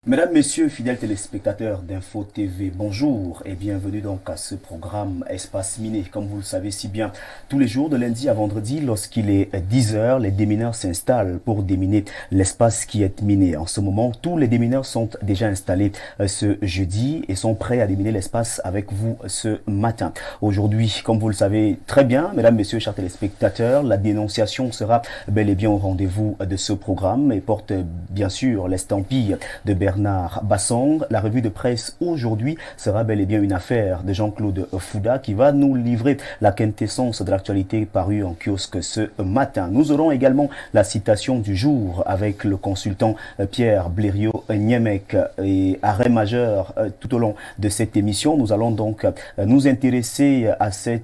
Mesdames, Messieurs, fidèles téléspectateurs d'Info TV, bonjour et bienvenue donc à ce programme Espace Miné. Comme vous le savez si bien, tous les jours de lundi à vendredi, lorsqu'il est 10h, les démineurs s'installent pour déminer l'espace qui est miné. En ce moment, tous les démineurs sont déjà installés ce jeudi et sont prêts à déminer l'espace avec vous ce matin. Aujourd'hui, comme vous le savez très bien, mesdames, messieurs, chers téléspectateurs, la dénonciation sera bel et bien au rendez-vous de ce programme et porte bien sûr l'estampille de Bernard Bassong. La revue de presse aujourd'hui sera bel et bien une affaire de Jean-Claude Fouda qui va nous livrer la quintessence de l'actualité parue en kiosque ce matin. Nous aurons également la citation du jour avec le consultant Pierre Blériot-Niemek et arrêt majeur tout au long de cette émission. Nous allons donc nous intéresser à ce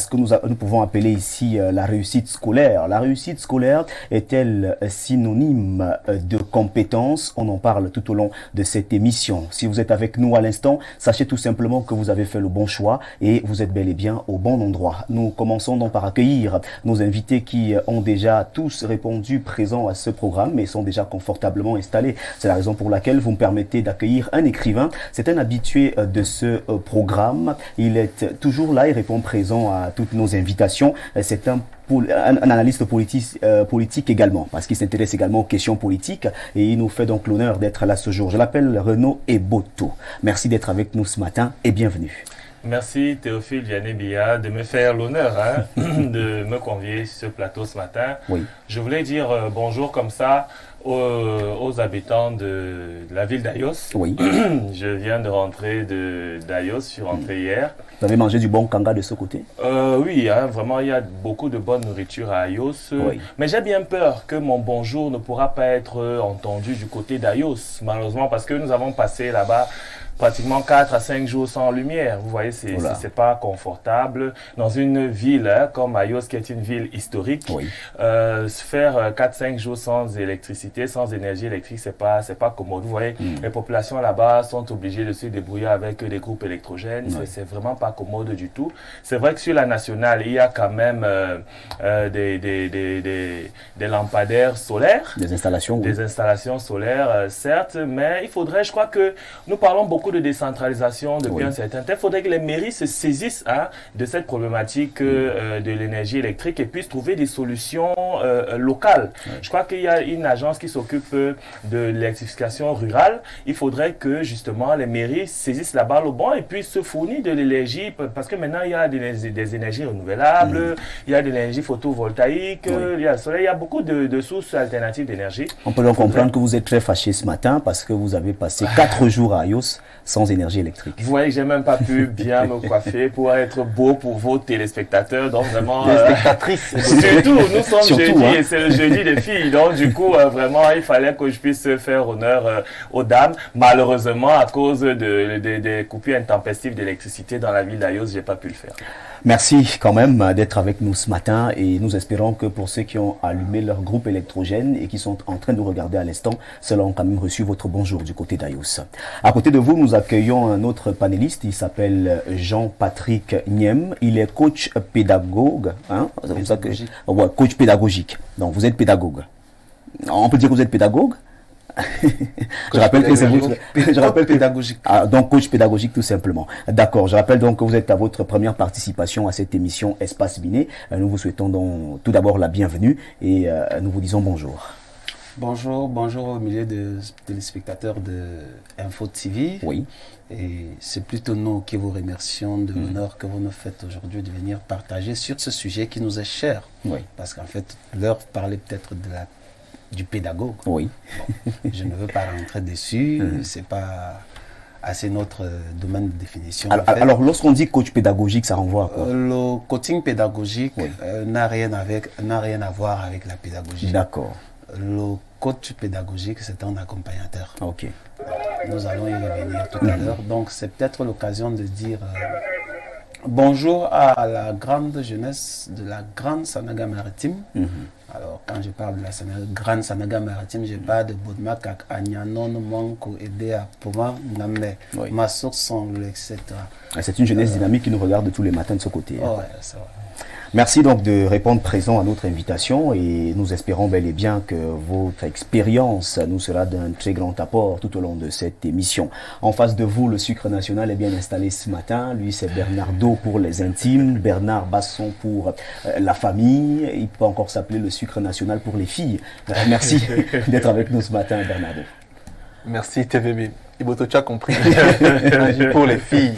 que nous pouvons appeler ici la réussite scolaire. La réussite scolaire est-elle synonyme de compétence? On en parle tout au long de cette émission. Si vous êtes avec nous à l'instant, sachez tout simplement que vous avez fait le bon choix et vous êtes bel et bien au bon endroit. Nous commençons donc par accueillir nos invités qui ont déjà tous répondu présents à ce programme et sont déjà confortablement installés. C'est la raison pour laquelle vous me permettez d'accueillir un écrivain. C'est un habitué de ce programme. Il est toujours là, il répond présent à toutes nos invitations. C'est un analyste politique également, parce qu'il s'intéresse également aux questions politiques et il nous fait donc l'honneur d'être là ce jour. Je l'appelle Renaud Eboto. Merci d'être avec nous ce matin et bienvenue. Merci Théophile Vianney-Bia de me faire l'honneur de me convier sur ce plateau ce matin. Oui. Je voulais dire bonjour comme ça aux habitants de la ville d'Ayos. Oui. Je viens de rentrer d'Ayos, je suis rentré hier. Vous avez mangé du bon kanga de ce côté? Oui, vraiment il y a beaucoup de bonne nourriture à Ayos. Oui. Mais j'ai bien peur que mon bonjour ne pourra pas être entendu du côté d'Ayos, malheureusement, parce que nous avons passé là-bas pratiquement 4 à 5 jours sans lumière. Vous voyez, c'est pas confortable. Dans une ville comme Ayos, qui est une ville historique, oui. Faire 4-5 jours sans électricité, sans énergie électrique, c'est pas commode. Vous voyez, les populations là-bas sont obligées de se débrouiller avec des groupes électrogènes. Oui. C'est vraiment pas commode du tout. C'est vrai que sur la nationale, il y a quand même des lampadaires solaires. Des installations. Oui. Des installations solaires, certes, mais il faudrait, je crois que nous parlons beaucoup de décentralisation depuis un certain temps. Il faudrait que les mairies se saisissent de cette problématique de l'énergie électrique et puissent trouver des solutions locales. Oui. Je crois qu'il y a une agence qui s'occupe de l'électrification rurale. Il faudrait que justement les mairies saisissent la balle au bon et puissent se fournir de l'énergie, parce que maintenant il y a des énergies renouvelables, il y a de l'énergie photovoltaïque, il y a le soleil, il y a beaucoup de sources alternatives d'énergie. On peut donc comprendre que vous êtes très fâché ce matin parce que vous avez passé 4 jours à Ayos sans énergie électrique. Vous voyez que j'ai même pas pu bien me coiffer pour être beau pour vos téléspectateurs. Donc vraiment, téléspectatrices. Surtout, nous sommes jeudi et c'est le jeudi des filles. Donc du coup, vraiment, il fallait que je puisse faire honneur aux dames. Malheureusement, à cause des coupures intempestives d'électricité dans la ville d'Ayos, j'ai pas pu le faire. Merci quand même d'être avec nous ce matin et nous espérons que pour ceux qui ont allumé leur groupe électrogène et qui sont en train de nous regarder à l'instant, ceux-là ont quand même reçu votre bonjour du côté d'Ayos. À côté de vous, nous accueillons un autre panéliste, il s'appelle Jean-Patrick Niem, il est coach pédagogue, c'est comme ça que coach pédagogique. Donc vous êtes pédagogue. On peut dire que vous êtes pédagogue? Je rappelle que c'est votre pédagogique. Donc coach pédagogique tout simplement. D'accord. Je rappelle donc que vous êtes à votre première participation à cette émission Espace Miné. Nous vous souhaitons donc tout d'abord la bienvenue et nous vous disons bonjour. Bonjour au milieu de téléspectateurs de Info TV. Oui. Et c'est plutôt nous qui vous remercions de l'honneur que vous nous faites aujourd'hui de venir partager sur ce sujet qui nous est cher. Oui. Parce qu'en fait, l'heure parlait peut-être du pédagogue. Oui. Bon, je ne veux pas rentrer dessus. C'est pas assez notre domaine de définition. Alors, lorsqu'on dit coach pédagogique, ça renvoie à quoi? Le coaching pédagogique n'a rien à voir avec la pédagogie. D'accord. Le coach pédagogique, c'est un accompagnateur. Ok. Nous allons y revenir tout à l'heure. Donc, c'est peut-être l'occasion de dire bonjour à la grande jeunesse de la Grande Sanaga Maritime. Alors, quand je parle de la Grande Sanaga Maritime, je parle de Bodmak, Agnanon, Manko, Edea, Poma, Nambe, Masok, Sangle, etc. C'est une jeunesse dynamique qui nous regarde tous les matins de ce côté. Oh, ouais, c'est vrai. Merci donc de répondre présent à notre invitation et nous espérons bel et bien que votre expérience nous sera d'un très grand apport tout au long de cette émission. En face de vous, le Sucre National est bien installé ce matin. Lui, c'est Bernardo pour les intimes, Bernard Basson pour la famille. Il peut encore s'appeler le Sucre National pour les filles. Merci d'être avec nous ce matin, Bernardo. Merci TVB. Iboto, tu as compris. Pour les filles.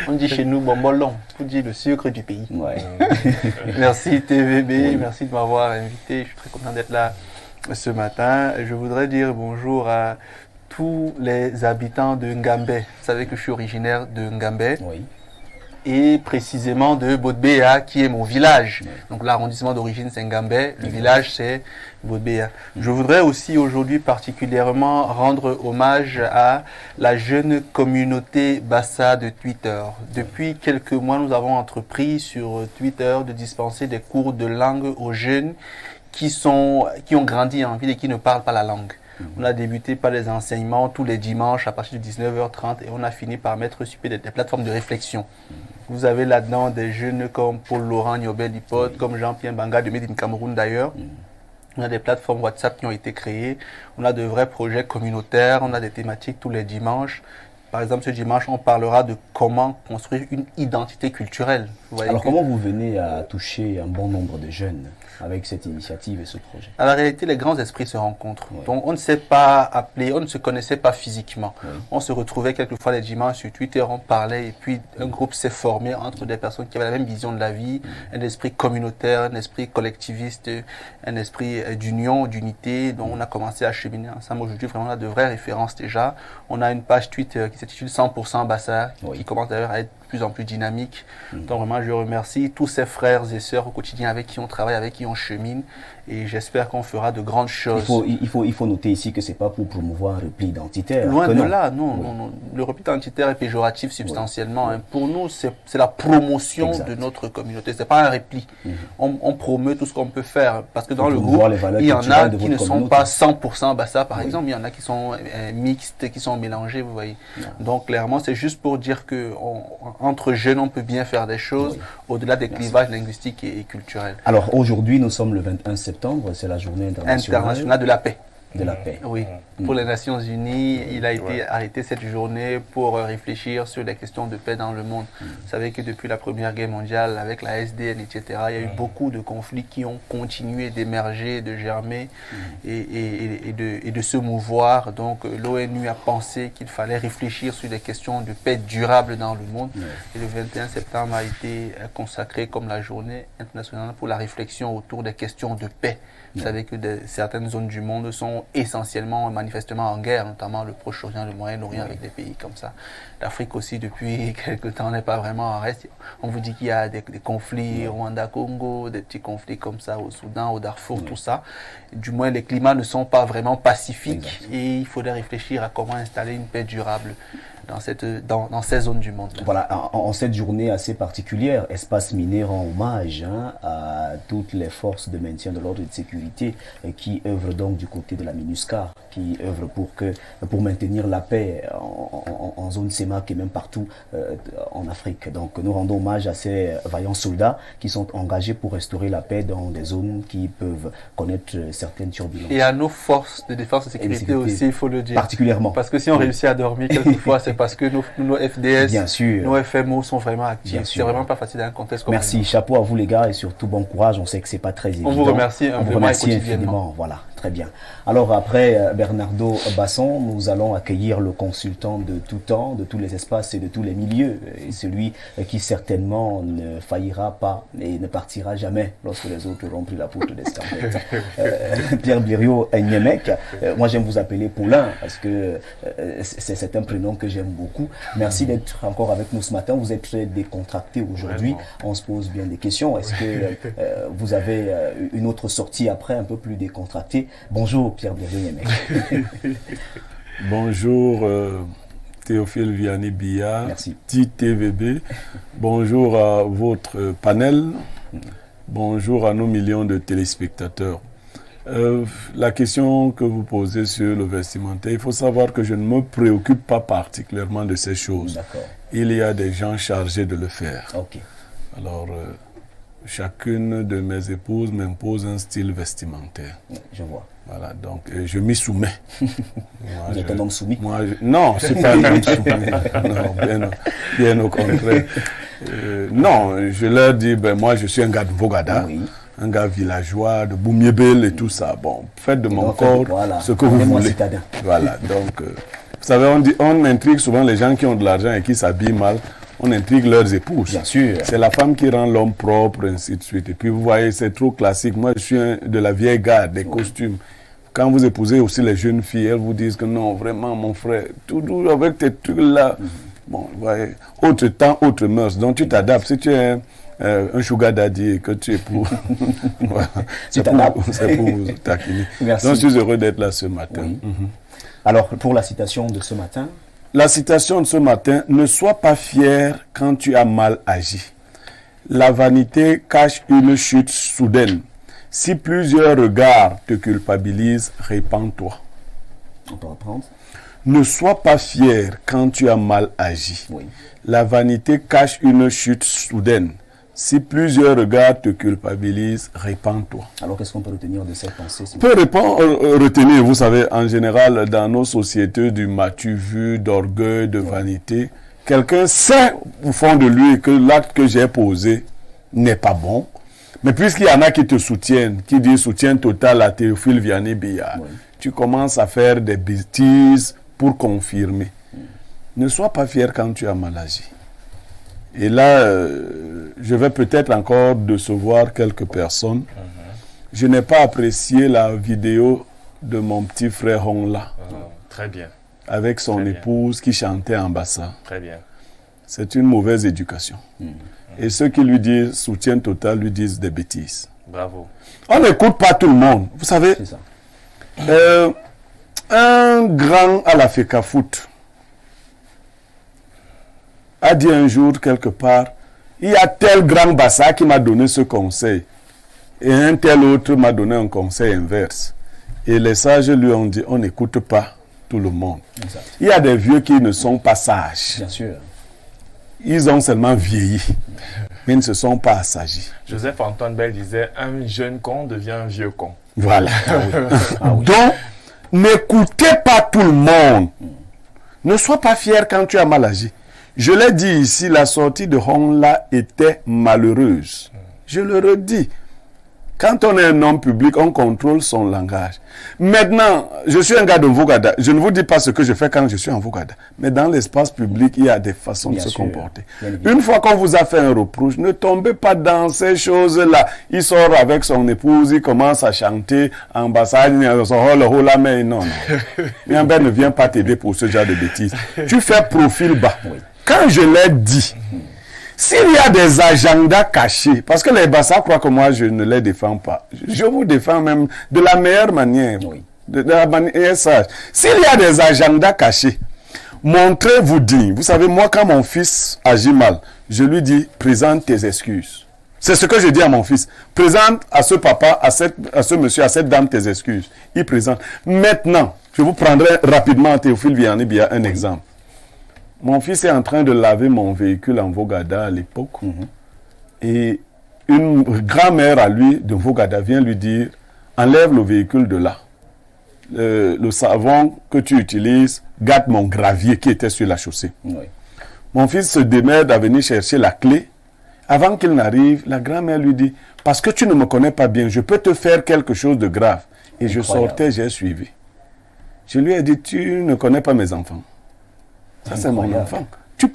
On dit chez nous bonbolon. On dit le sucre du pays. Ouais. Merci TVB. Merci de m'avoir invité. Je suis très content d'être là ce matin. Je voudrais dire bonjour à tous les habitants de Ngambé. Vous savez que je suis originaire de Ngambé. Oui. Et précisément de Bodbea, qui est mon village. Donc l'arrondissement d'origine c'est Ngambé, le village c'est Bodbea. Je voudrais aussi aujourd'hui particulièrement rendre hommage à la jeune communauté Bassa de Twitter. Depuis quelques mois, nous avons entrepris sur Twitter de dispenser des cours de langue aux jeunes qui ont grandi en ville et qui ne parlent pas la langue. On a débuté par les enseignements tous les dimanches à partir de 19h30 et on a fini par mettre sur pied des plateformes de réflexion. Vous avez là-dedans des jeunes comme Paul Laurent Niobel Hipote, comme Jean-Pierre Banga de Made in Cameroun d'ailleurs. On a des plateformes WhatsApp qui ont été créées. On a de vrais projets communautaires. On a des thématiques tous les dimanches. Par exemple, ce dimanche, on parlera de comment construire une identité culturelle. Alors, comment vous venez à toucher un bon nombre de jeunes avec cette initiative et ce projet? À la réalité, les grands esprits se rencontrent. Donc, on ne s'est pas appelé, on ne se connaissait pas physiquement. On se retrouvait quelquefois les dimanches sur Twitter, on parlait et puis un groupe s'est formé entre des personnes qui avaient la même vision de la vie, un esprit communautaire, un esprit collectiviste, un esprit d'union, d'unité. Donc, on a commencé à cheminer ensemble. Aujourd'hui, vraiment, on a de vraies références déjà. On a une page Twitter qui s'intitule 100% Bassa, qui commence d'ailleurs à être de plus en plus dynamique. Donc vraiment, je remercie tous ces frères et sœurs au quotidien avec qui on travaille, avec qui on chemine. Et j'espère qu'on fera de grandes choses. Il faut noter ici que ce n'est pas pour promouvoir un repli identitaire. Loin de là, non. Le repli identitaire est péjoratif substantiellement. Hein. Pour nous, c'est la promotion de notre communauté. Ce n'est pas un repli. On promeut tout ce qu'on peut faire. Parce que dans le groupe, il y en a qui ne sont pas 100% Bassa, par exemple. Il y en a qui sont mixtes, qui sont mélangés, vous voyez. Donc, clairement, c'est juste pour dire que entre jeunes, on peut bien faire des choses au-delà des clivages linguistiques et culturels. Alors, aujourd'hui, nous sommes le 21 septembre, c'est la journée internationale de la paix. De la paix. Oui, pour les Nations Unies, il a été arrêté cette journée pour réfléchir sur les questions de paix dans le monde. Vous savez que depuis la Première Guerre mondiale, avec la SDN, etc., il y a eu beaucoup de conflits qui ont continué d'émerger, de germer et de se mouvoir. Donc l'ONU a pensé qu'il fallait réfléchir sur des questions de paix durable dans le monde. Et le 21 septembre a été consacré comme la journée internationale pour la réflexion autour des questions de paix. Vous savez que certaines zones du monde sont essentiellement, manifestement en guerre, notamment le Proche-Orient, le Moyen-Orient, avec des pays comme ça. L'Afrique aussi, depuis quelque temps, n'est pas vraiment en reste. On vous dit qu'il y a des conflits, Rwanda-Congo, des petits conflits comme ça au Soudan, au Darfour, tout ça. Du moins, les climats ne sont pas vraiment pacifiques et il faudrait réfléchir à comment installer une paix durable dans ces zones du monde. Voilà, en cette journée assez particulière, Espace Miné rend hommage à toutes les forces de maintien de l'ordre et de sécurité qui œuvrent donc du côté de la MINUSCA, qui œuvrent pour maintenir la paix en zone CEMAC et même partout en Afrique. Donc nous rendons hommage à ces vaillants soldats qui sont engagés pour restaurer la paix dans des zones qui peuvent connaître certaines turbulences. Et à nos forces de défense et de sécurité aussi, il faut le dire. Particulièrement. Parce que si on réussit à dormir quelquefois, c'est parce que nos FDS, bien sûr, nos FMO sont vraiment actifs. C'est vraiment pas facile dans un contexte comme chapeau à vous les gars et surtout bon courage. On sait que c'est pas très évident. On vous remercie infiniment. Voilà. Très bien. Alors après Bernardo Basson, nous allons accueillir le consultant de tout temps, de tous les espaces et de tous les milieux. Et celui qui certainement ne faillira pas et ne partira jamais lorsque les autres auront pris la poutre d'escampette. Pierre Blériot Niemek, moi j'aime vous appeler Paulin parce que c'est un prénom que j'aime beaucoup. Merci d'être encore avec nous ce matin. Vous êtes très décontracté aujourd'hui. On se pose bien des questions. Est-ce que vous avez une autre sortie après, un peu plus décontractée? Bonjour Pierre Blériot-Niemek. Bonjour Théophile Vianney-Billard, Merci. TVB. Bonjour à votre panel. Bonjour à nos millions de téléspectateurs. La question que vous posez sur le vestimentaire, il faut savoir que je ne me préoccupe pas particulièrement de ces choses. Il y a des gens chargés de le faire. Okay. Alors, chacune de mes épouses m'impose un style vestimentaire. Je vois. Voilà, donc je m'y soumets. Vous êtes un homme soumis? Non, je ne suis pas un homme soumis. Non, bien au contraire. Non, je leur dis, moi je suis un gars de Vogada, un gars villageois, de Boumiébel et tout ça. Bon, faites de mon corps ce que vous voulez. Citadin. Voilà, donc, vous savez, on intrigue souvent les gens qui ont de l'argent et qui s'habillent mal. On intrigue leurs épouses. Bien sûr. C'est la femme qui rend l'homme propre, ainsi de suite. Et puis vous voyez, c'est trop classique. Moi, je suis de la vieille garde, des costumes. Quand vous épousez aussi les jeunes filles, elles vous disent que non, vraiment, mon frère, toujours avec tes trucs-là. Bon, vous voyez, autre temps, autre mœurs. Donc tu t'adaptes. Si tu es un sugar daddy et que tu es pour... voilà. C'est pour vous taquiner. Merci. Donc je suis heureux d'être là ce matin. Oui. Alors, pour la citation de ce matin... La citation de ce matin, ne sois pas fier quand tu as mal agi. La vanité cache une chute soudaine. Si plusieurs regards te culpabilisent, répands-toi. On peut reprendre. Ne sois pas fier quand tu as mal agi. Oui. La vanité cache une chute soudaine. Si plusieurs regards te culpabilisent, répands-toi. Alors, qu'est-ce qu'on peut retenir de cette pensée? On peut retenir, vous savez, en général, dans nos sociétés du m'as-tu vu, d'orgueil, de vanité, quelqu'un sait au fond de lui que l'acte que j'ai posé n'est pas bon. Mais puisqu'il y en a qui te soutiennent, qui disent soutien total à Théophile Vianney-Billard, tu commences à faire des bêtises pour confirmer. Ne sois pas fier quand tu as mal agi. Et là, je vais peut-être encore décevoir quelques personnes. Je n'ai pas apprécié la vidéo de mon petit frère Hongla. Très bien. Avec son épouse qui chantait en bassa. Très bien. C'est une mauvaise éducation. Et ceux qui lui disent soutien total lui disent des bêtises. Bravo. On n'écoute pas tout le monde. Vous savez, C'est ça. un grand à la FECAFOOT a dit un jour quelque part, il y a tel grand bassa qui m'a donné ce conseil. Et un tel autre m'a donné un conseil inverse. Et les sages lui ont dit, on n'écoute pas tout le monde. Exact. Il y a des vieux qui ne sont pas sages. Bien sûr. Ils ont seulement vieilli, mais ils ne se sont pas assagis. Joseph Antoine Bell disait, un jeune con devient un vieux con. Voilà. Donc, n'écoutez pas tout le monde. Ne sois pas fier quand tu as mal agi. Je l'ai dit ici, la sortie de Hongla était malheureuse. Je le redis. Quand on est un homme public, on contrôle son langage. Maintenant, je suis un gars de Vogada. Je ne vous dis pas ce que je fais quand je suis en Vogada. Mais dans l'espace public, il y a des façons de se comporter. Une fois qu'on vous a fait un reproche, ne tombez pas dans ces choses-là. Il sort avec son épouse, il commence à chanter en bassage, mais non. Miambert ne vient pas t'aider pour ce genre de bêtises. Tu fais profil bas. Quand je l'ai dit, s'il y a des agendas cachés, parce que les Bassa croient que moi je ne les défends pas, je vous défends même de la meilleure manière, de la manière sage. S'il y a des agendas cachés, montrez-vous digne. Vous savez, moi quand mon fils agit mal, je lui dis, présente tes excuses. C'est ce que je dis à mon fils. Présente à ce papa, à ce monsieur, à cette dame tes excuses. Il présente. Maintenant, je vous prendrai rapidement, Théophile Vianney-Billard, un exemple. Mon fils est en train de laver mon véhicule en Vogada à l'époque. Et une grand-mère à lui, de Vogada, vient lui dire, enlève le véhicule de là. Le savon que tu utilises gâte mon gravier qui était sur la chaussée. Mon fils se démerde à venir chercher la clé. Avant qu'il n'arrive, la grand-mère lui dit, parce que tu ne me connais pas bien, je peux te faire quelque chose de grave. Et je sortais, j'ai suivi. Je lui ai dit, tu ne connais pas mes enfants. Ça, c'est mon enfant.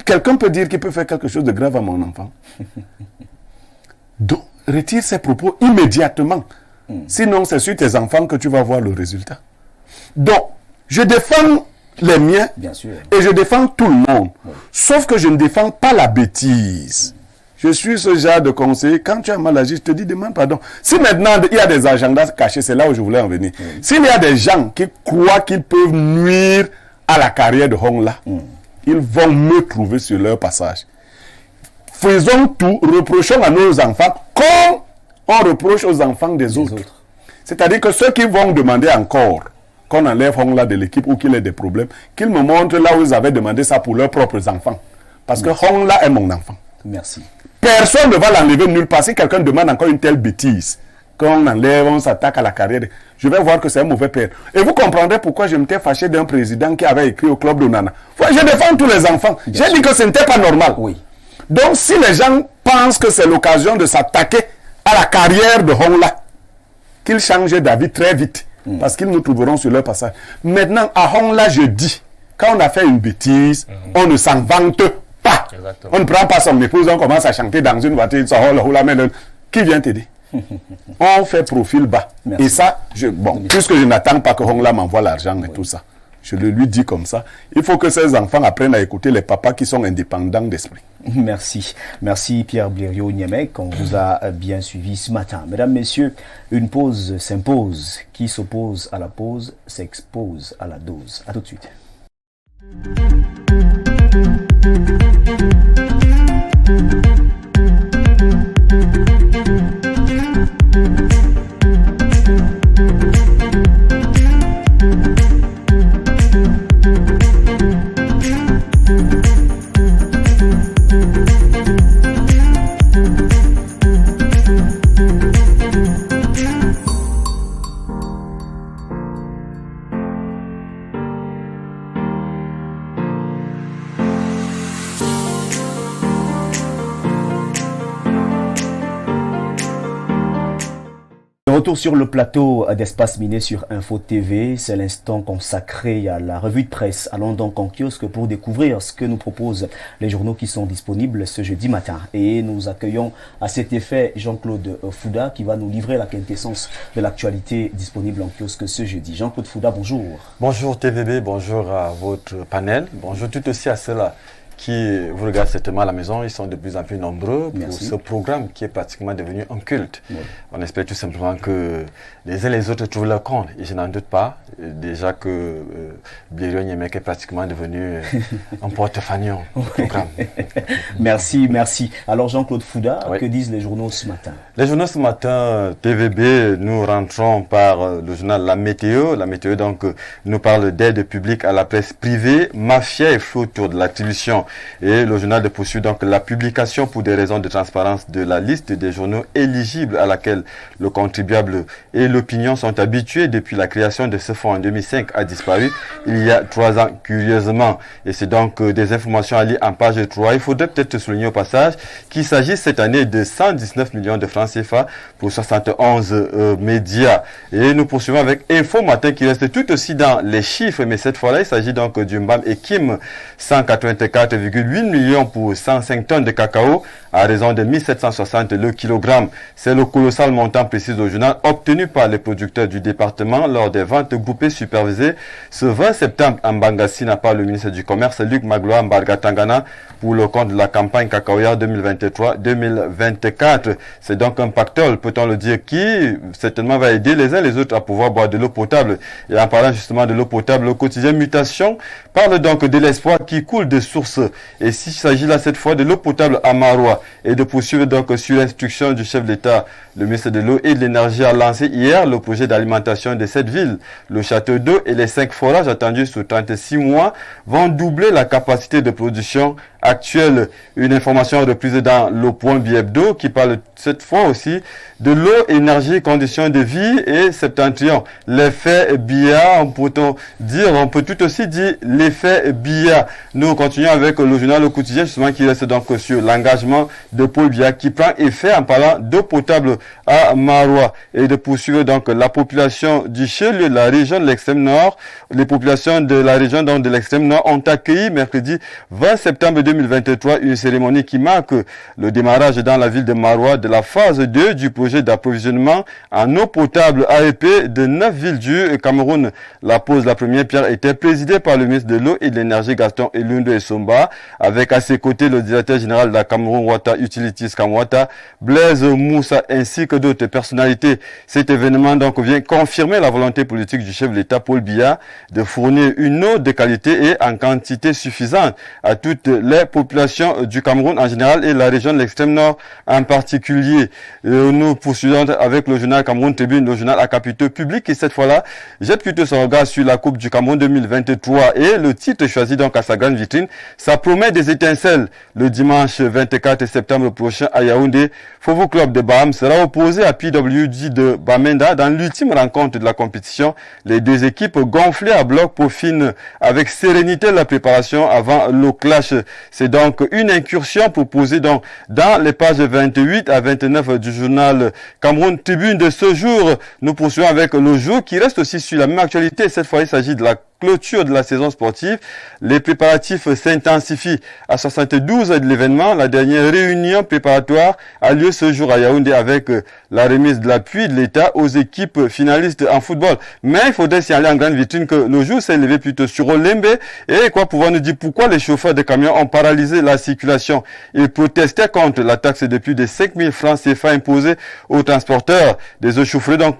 Quelqu'un peut dire qu'il peut faire quelque chose de grave à mon enfant. Donc, retire ses propos immédiatement. Sinon, c'est sur tes enfants que tu vas voir le résultat. Donc, je défends les miens. Bien sûr. Et je défends tout le monde. Oui. Sauf que je ne défends pas la bêtise. Je suis ce genre de conseiller. Quand tu as mal agi, je te dis demande pardon. Si maintenant il y a des agendas cachés, c'est là où je voulais en venir. Oui. S'il y a des gens qui croient qu'ils peuvent nuire à la carrière de Hongla, ils vont me trouver sur leur passage. Faisons tout, reprochons à nos enfants comme on reproche aux enfants des autres. C'est-à-dire que ceux qui vont demander encore qu'on enlève Hongla de l'équipe ou qu'il ait des problèmes, qu'ils me montrent là où ils avaient demandé ça pour leurs propres enfants. Parce que Hongla est mon enfant. Merci. Personne ne va l'enlever nulle part. Si quelqu'un demande encore une telle bêtise, qu'on enlève, on s'attaque à la carrière, je vais voir que c'est un mauvais père. Et vous comprendrez pourquoi je m'étais fâché d'un président qui avait écrit au club de Nana. Je défends tous les enfants. J'ai dit que ce n'était pas normal. Oui. Donc si les gens pensent que c'est l'occasion de s'attaquer à la carrière de Hongla, qu'ils changent d'avis très vite. Parce qu'ils nous trouveront sur leur passage. Maintenant, à Hongla, je dis, quand on a fait une bêtise, on ne s'en vante pas. Exactement. On ne prend pas son épouse, on commence à chanter dans une voiture, qui vient t'aider? On fait profil bas. Merci. Et ça, puisque je n'attends pas que Hongla m'envoie l'argent et tout ça, je le lui dis comme ça. Il faut que ces enfants apprennent à écouter les papas qui sont indépendants d'esprit. Merci. Merci Pierre Blériot-Niémec. On vous a bien suivi ce matin. Mesdames, Messieurs, une pause s'impose. Qui s'oppose à la pause s'expose à la dose. À tout de suite. Retour sur le plateau d'Espace Miné sur Info TV, c'est l'instant consacré à la revue de presse. Allons donc en kiosque pour découvrir ce que nous proposent les journaux qui sont disponibles ce jeudi matin. Et nous accueillons à cet effet Jean-Claude Fouda qui va nous livrer la quintessence de l'actualité disponible en kiosque ce jeudi. Jean-Claude Fouda, bonjour. Bonjour TVB, bonjour à votre panel, bonjour tout aussi à ceux-là qui vous regardent certainement à la maison. Ils sont de plus en plus nombreux pour ce programme qui est pratiquement devenu un culte. Oui. On espère tout simplement que les uns et les autres trouvent leur compte. Et je n'en doute pas, déjà que Blériot-Niémec est pratiquement devenu un porte-fanion du programme. Merci, merci. Alors Jean-Claude Fouda, que disent les journaux ce matin? Les journaux ce matin, TVB, nous rentrons par le journal La Météo. La Météo donc nous parle d'aide publique à la presse privée, mafia et flou autour de l'attribution. Et le journal de poursuit donc la publication pour des raisons de transparence de la liste des journaux éligibles à laquelle le contribuable et l'opinion sont habitués depuis la création de ce fonds en 2005 a disparu il y a 3 ans curieusement. Et c'est donc des informations à lire en page 3. Il faudrait peut-être souligner au passage qu'il s'agit cette année de 119 millions de francs CFA pour 71 médias. Et nous poursuivons avec Info Matin qui reste tout aussi dans les chiffres, mais cette fois-là il s'agit donc du Mbam et Kim, 184,8 millions pour 105 tonnes de cacao à raison de 1760 le kilogramme. C'est le colossal montant, précis au journal, obtenu par les producteurs du département lors des ventes groupées supervisées ce 20 septembre en Bangassina par le ministre du Commerce Luc Magloire Mbargatangana pour le compte de la campagne cacaoyère 2023-2024. C'est donc un pactole, peut-on le dire, qui certainement va aider les uns les autres à pouvoir boire de l'eau potable. Et en parlant justement de l'eau potable, le quotidien Mutation parle donc de l'espoir qui coule de sources. Et s'il s'agit là cette fois de l'eau potable à Marois et de poursuivre donc sur l'instruction du chef de l'État, le ministre de l'eau et de l'énergie a lancé hier le projet d'alimentation de cette ville. Le château d'eau et les 5 forages attendus sur 36 mois vont doubler la capacité de production actuelle. Une information reprise dans Le Point Bi-Hebdo qui parle cette fois aussi de l'eau, énergie, conditions de vie et septentrion. L'effet Biya, on peut tout aussi dire l'effet Biya. Nous continuons avec le journal Le Quotidien justement qui reste donc sur l'engagement de Paul Biya qui prend effet en parlant d'eau potable à Maroua et de poursuivre donc la population du chef-lieu de la région de l'extrême nord. Les populations de la région donc de l'extrême nord ont accueilli mercredi 20 septembre 2023 une cérémonie qui marque le démarrage dans la ville de Maroua de la phase 2 du projet d'approvisionnement en eau potable AEP de 9 villes du Cameroun. La pose de la première pierre était présidée par le ministre de l'eau et de l'énergie Gaston Elundo Essomba, avec à ses côtés le directeur général de la Cameroun Water Utilities Camwata, Blaise Moussa, ainsi que d'autres personnalités. Cet événement donc vient confirmer la volonté politique du chef de l'État Paul Biya de fournir une eau de qualité et en quantité suffisante à toutes les populations du Cameroun en général et la région de l'extrême nord en particulier. Nous poursuivons avec le journal Cameroun Tribune, le journal à capitaux publics, et cette fois-là, jette plutôt son regard sur la Coupe du Cameroun 2023 et le titre choisi donc à sa grande vitrine. Ça promet des étincelles. Le dimanche 24 septembre prochain à Yaoundé, Fovo Club de Baham sera opposé à PWG de Bamenda dans l'ultime rencontre de la compétition. Les deux équipes gonflées à bloc peaufinent avec sérénité la préparation avant le clash. C'est donc une incursion proposée donc dans les pages 28 à 29 du journal Cameroun Tribune de ce jour. Nous poursuivons avec le jour qui reste aussi sur la même actualité. Cette fois, il s'agit de la clôture de la saison sportive. Les préparatifs s'intensifient à 72 de l'événement. La dernière réunion préparatoire a lieu ce jour à Yaoundé avec la remise de l'appui de l'État aux équipes finalistes en football. Mais il faudrait signaler en grande vitrine que le jour s'est levé plutôt sur Olembe. Et quoi pouvoir nous dire pourquoi les chauffeurs de camions ont paralysé la circulation. Ils protestaient contre la taxe de plus de 5 000 francs CFA imposée aux transporteurs des eaux chauffeurs. Donc,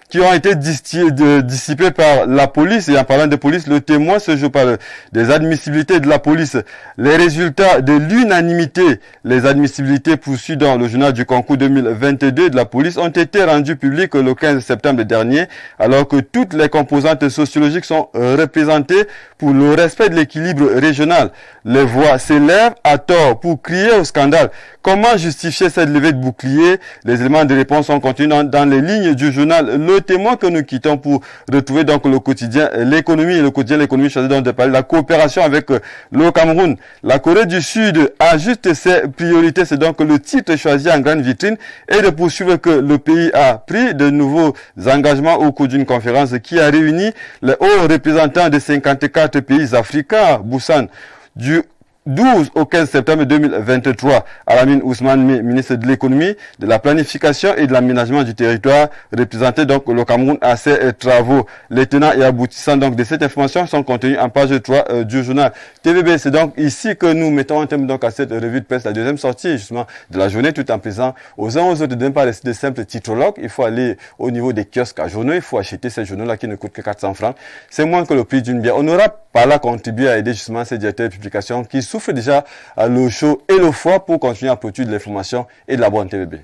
qui ont été dissipés par la police. Et en parlant de police, le témoin ce jour parle des admissibilités de la police. Les résultats de l'unanimité, les admissibilités poursuivies dans le journal du concours 2022 de la police ont été rendues publiques le 15 septembre dernier, alors que toutes les composantes sociologiques sont représentées pour le respect de l'équilibre régional. Les voix s'élèvent à tort pour crier au scandale. Comment justifier cette levée de bouclier? Les éléments de réponse sont contenus dans les lignes du journal Le Témoin que nous quittons pour retrouver donc le quotidien L'économie. Le quotidien L'économie choisit donc de parler de la coopération avec le Cameroun. La Corée du Sud ajuste ses priorités. C'est donc le titre choisi en grande vitrine et de poursuivre que le pays a pris de nouveaux engagements au cours d'une conférence qui a réuni les hauts représentants de 54 pays africains. Busan, du 12 au 15 septembre 2023, Alamine Ousmane, ministre de l'économie, de la planification et de l'aménagement du territoire, représentait donc le Cameroun à ses travaux. Les tenants et aboutissants donc de cette information sont contenus en page 3 du journal TVB. C'est donc ici que nous mettons un thème donc à cette revue de presse, la deuxième sortie justement de la journée, tout en plaisant aux uns aux autres de ne pas rester de simples titrologues. Il faut aller au niveau des kiosques à journaux, il faut acheter ces journaux-là qui ne coûtent que 400 francs. C'est moins que le prix d'une bière. On aura par là contribué à aider justement ces directeurs de publication qui souffrent déjà le chaud et le froid pour continuer à produire de l'information et de la bonne TVB.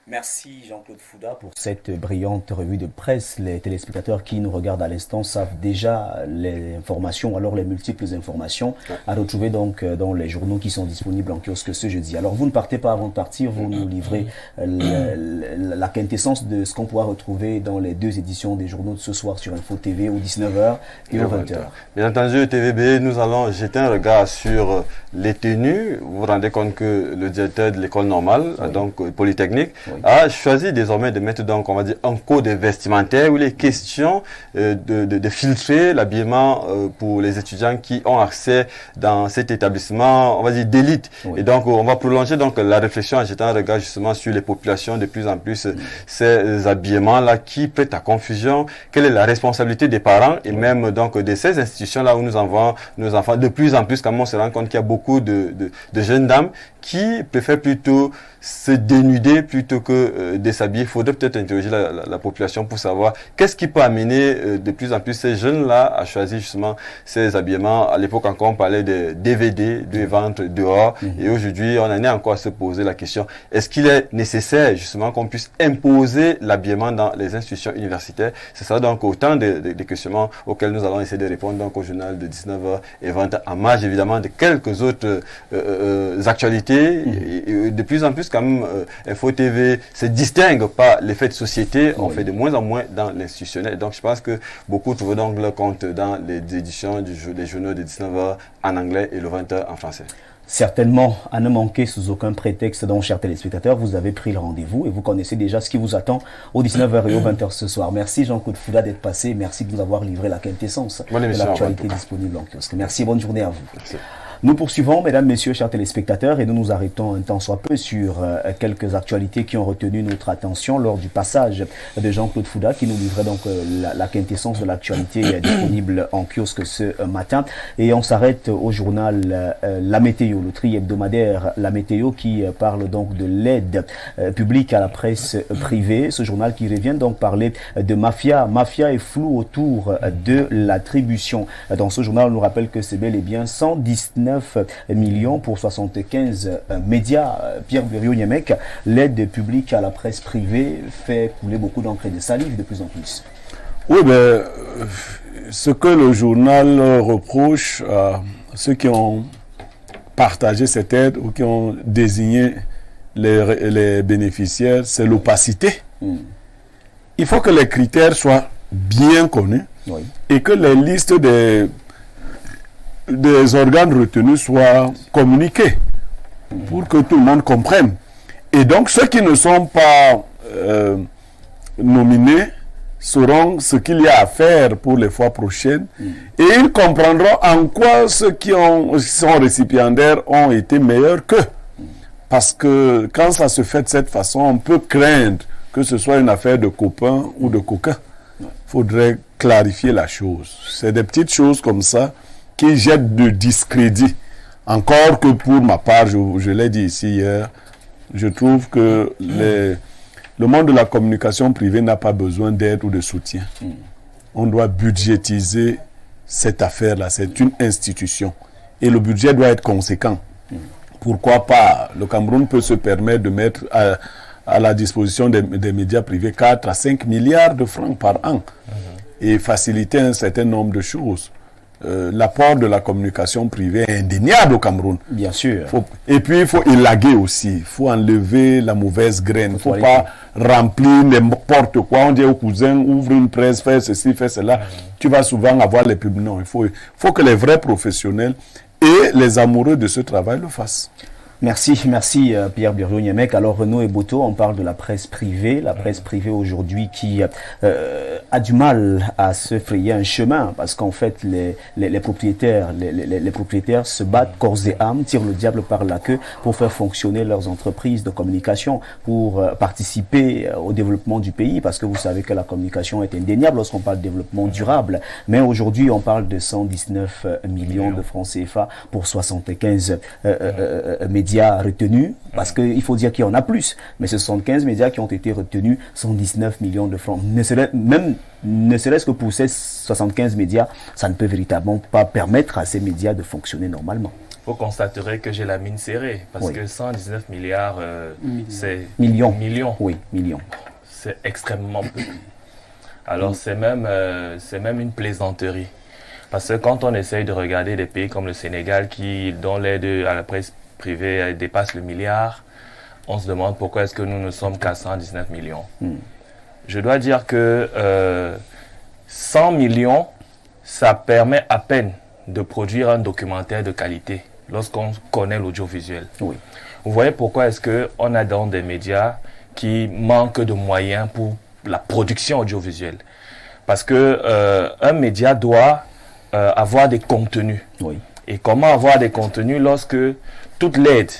Merci Jean-Claude Fouda pour cette brillante revue de presse. Les téléspectateurs qui nous regardent à l'instant savent déjà les informations, alors les multiples informations à retrouver donc dans les journaux qui sont disponibles en kiosque ce jeudi. Alors vous ne partez pas avant de partir, vous nous livrez la quintessence de ce qu'on pourra retrouver dans les deux éditions des journaux de ce soir sur Info TV aux 19h et aux 20h. Bien entendu, TVB, nous allons jeter un regard sur les tenues. Vous vous rendez compte que le directeur de l'école normale, donc Polytechnique, a choisi désormais de mettre donc, on va dire, un code vestimentaire où il est question de filtrer l'habillement pour les étudiants qui ont accès dans cet établissement, on va dire, d'élite. Et donc, on va prolonger donc la réflexion en jetant un regard justement sur les populations de plus en plus, ces habillements-là qui prêtent à confusion. Quelle est la responsabilité des parents et même donc de ces institutions-là où nous envoyons nos enfants de plus en plus, quand on se rend compte qu'il y a beaucoup de jeunes dames qui préfèrent plutôt se dénuder plutôt que des s'habiller. Il faudrait peut-être interroger la population pour savoir qu'est-ce qui peut amener de plus en plus ces jeunes-là à choisir justement ces habillements. À l'époque encore, on parlait de DVD, de vente dehors. Et aujourd'hui, on en est encore à se poser la question, est-ce qu'il est nécessaire justement qu'on puisse imposer l'habillement dans les institutions universitaires? C'est ça donc autant de questionnements auxquels nous allons essayer de répondre donc au journal de 19h20 en marge évidemment de quelques autres actualités. Et de plus en plus quand même, Info TV se distingue par l'effet de société. On fait de moins en moins dans l'institutionnel. Donc je pense que beaucoup trouvent donc leur compte dans les éditions des journaux de 19h en anglais et le 20h en français. Certainement, à ne manquer sous aucun prétexte. Donc, chers téléspectateurs, vous avez pris le rendez-vous et vous connaissez déjà ce qui vous attend aux 19h et aux 20h ce soir. Merci Jean-Claude Fouda d'être passé. Merci de nous avoir livré la quintessence de l'actualité disponible en kiosque. Merci, bonne journée à vous. Merci. Nous poursuivons, mesdames, messieurs, chers téléspectateurs, et nous nous arrêtons un temps soit peu sur quelques actualités qui ont retenu notre attention lors du passage de Jean-Claude Fouda, qui nous livrait donc la quintessence de l'actualité disponible en kiosque ce matin. Et on s'arrête au journal La Météo, le tri hebdomadaire La Météo, qui parle donc de l'aide publique à la presse privée. Ce journal qui revient donc parler de mafia et flou autour de l'attribution. Dans ce journal, on nous rappelle que c'est bel et bien 119 millions pour 75 médias. Pierre Buriou-Niemek, l'aide publique à la presse privée fait couler beaucoup d'encre et de salive de plus en plus. Oui, mais ce que le journal reproche à ceux qui ont partagé cette aide ou qui ont désigné les bénéficiaires, c'est l'opacité. Il faut que les critères soient bien connus et que les listes des organes retenus soient communiqués pour que tout le monde comprenne. Et donc, ceux qui ne sont pas nominés sauront ce qu'il y a à faire pour les fois prochaines et ils comprendront en quoi ceux qui sont récipiendaires ont été meilleurs qu'eux. Parce que quand ça se fait de cette façon, on peut craindre que ce soit une affaire de copains ou de coquins. Il faudrait clarifier la chose. C'est des petites choses comme ça qui jettent de discrédit. Encore que pour ma part, je l'ai dit ici hier, je trouve que le monde de la communication privée n'a pas besoin d'aide ou de soutien. On doit budgétiser cette affaire-là. C'est une institution. Et le budget doit être conséquent. Pourquoi pas? Le Cameroun peut se permettre de mettre à la disposition des médias privés 4 à 5 milliards de francs par an et faciliter un certain nombre de choses. L'apport de la communication privée est indéniable au Cameroun. Bien sûr. Et puis, il faut élaguer aussi. Il faut enlever la mauvaise graine. Il ne faut pas remplir n'importe quoi. On dit au cousin, ouvre une presse, fais ceci, fais cela. Tu vas souvent avoir les pubs. Non, il faut que les vrais professionnels et les amoureux de ce travail le fassent. Merci Pierre Buriou-Niemek. Alors Renaud et Boto, on parle de la presse privée. La presse privée aujourd'hui qui a du mal à se frayer un chemin parce qu'en fait les propriétaires se battent corps et âme, tirent le diable par la queue pour faire fonctionner leurs entreprises de communication, pour participer au développement du pays, parce que vous savez que la communication est indéniable lorsqu'on parle de développement durable. Mais aujourd'hui on parle de 119 millions de francs CFA pour 75 médias retenus, parce qu'il faut dire qu'il y en a plus, mais ce 75 médias qui ont été retenus, 119 millions de francs. Ne serait-ce que pour ces 75 médias, ça ne peut véritablement pas permettre à ces médias de fonctionner normalement. Vous constaterez que j'ai la mine serrée, parce que 119 milliards, c'est... Millions. Oui, millions. C'est extrêmement peu. Alors c'est même une plaisanterie. Parce que quand on essaye de regarder des pays comme le Sénégal, dont l'aide à la presse privée dépasse le milliard, on se demande pourquoi est-ce que nous ne sommes qu'à 119 millions. Je dois dire que 100 millions, ça permet à peine de produire un documentaire de qualité lorsqu'on connaît l'audiovisuel. Oui. Vous voyez pourquoi est-ce qu'on a dans des médias qui manquent de moyens pour la production audiovisuelle. Parce que un média doit avoir des contenus. Oui. Et comment avoir des contenus lorsque toute l'aide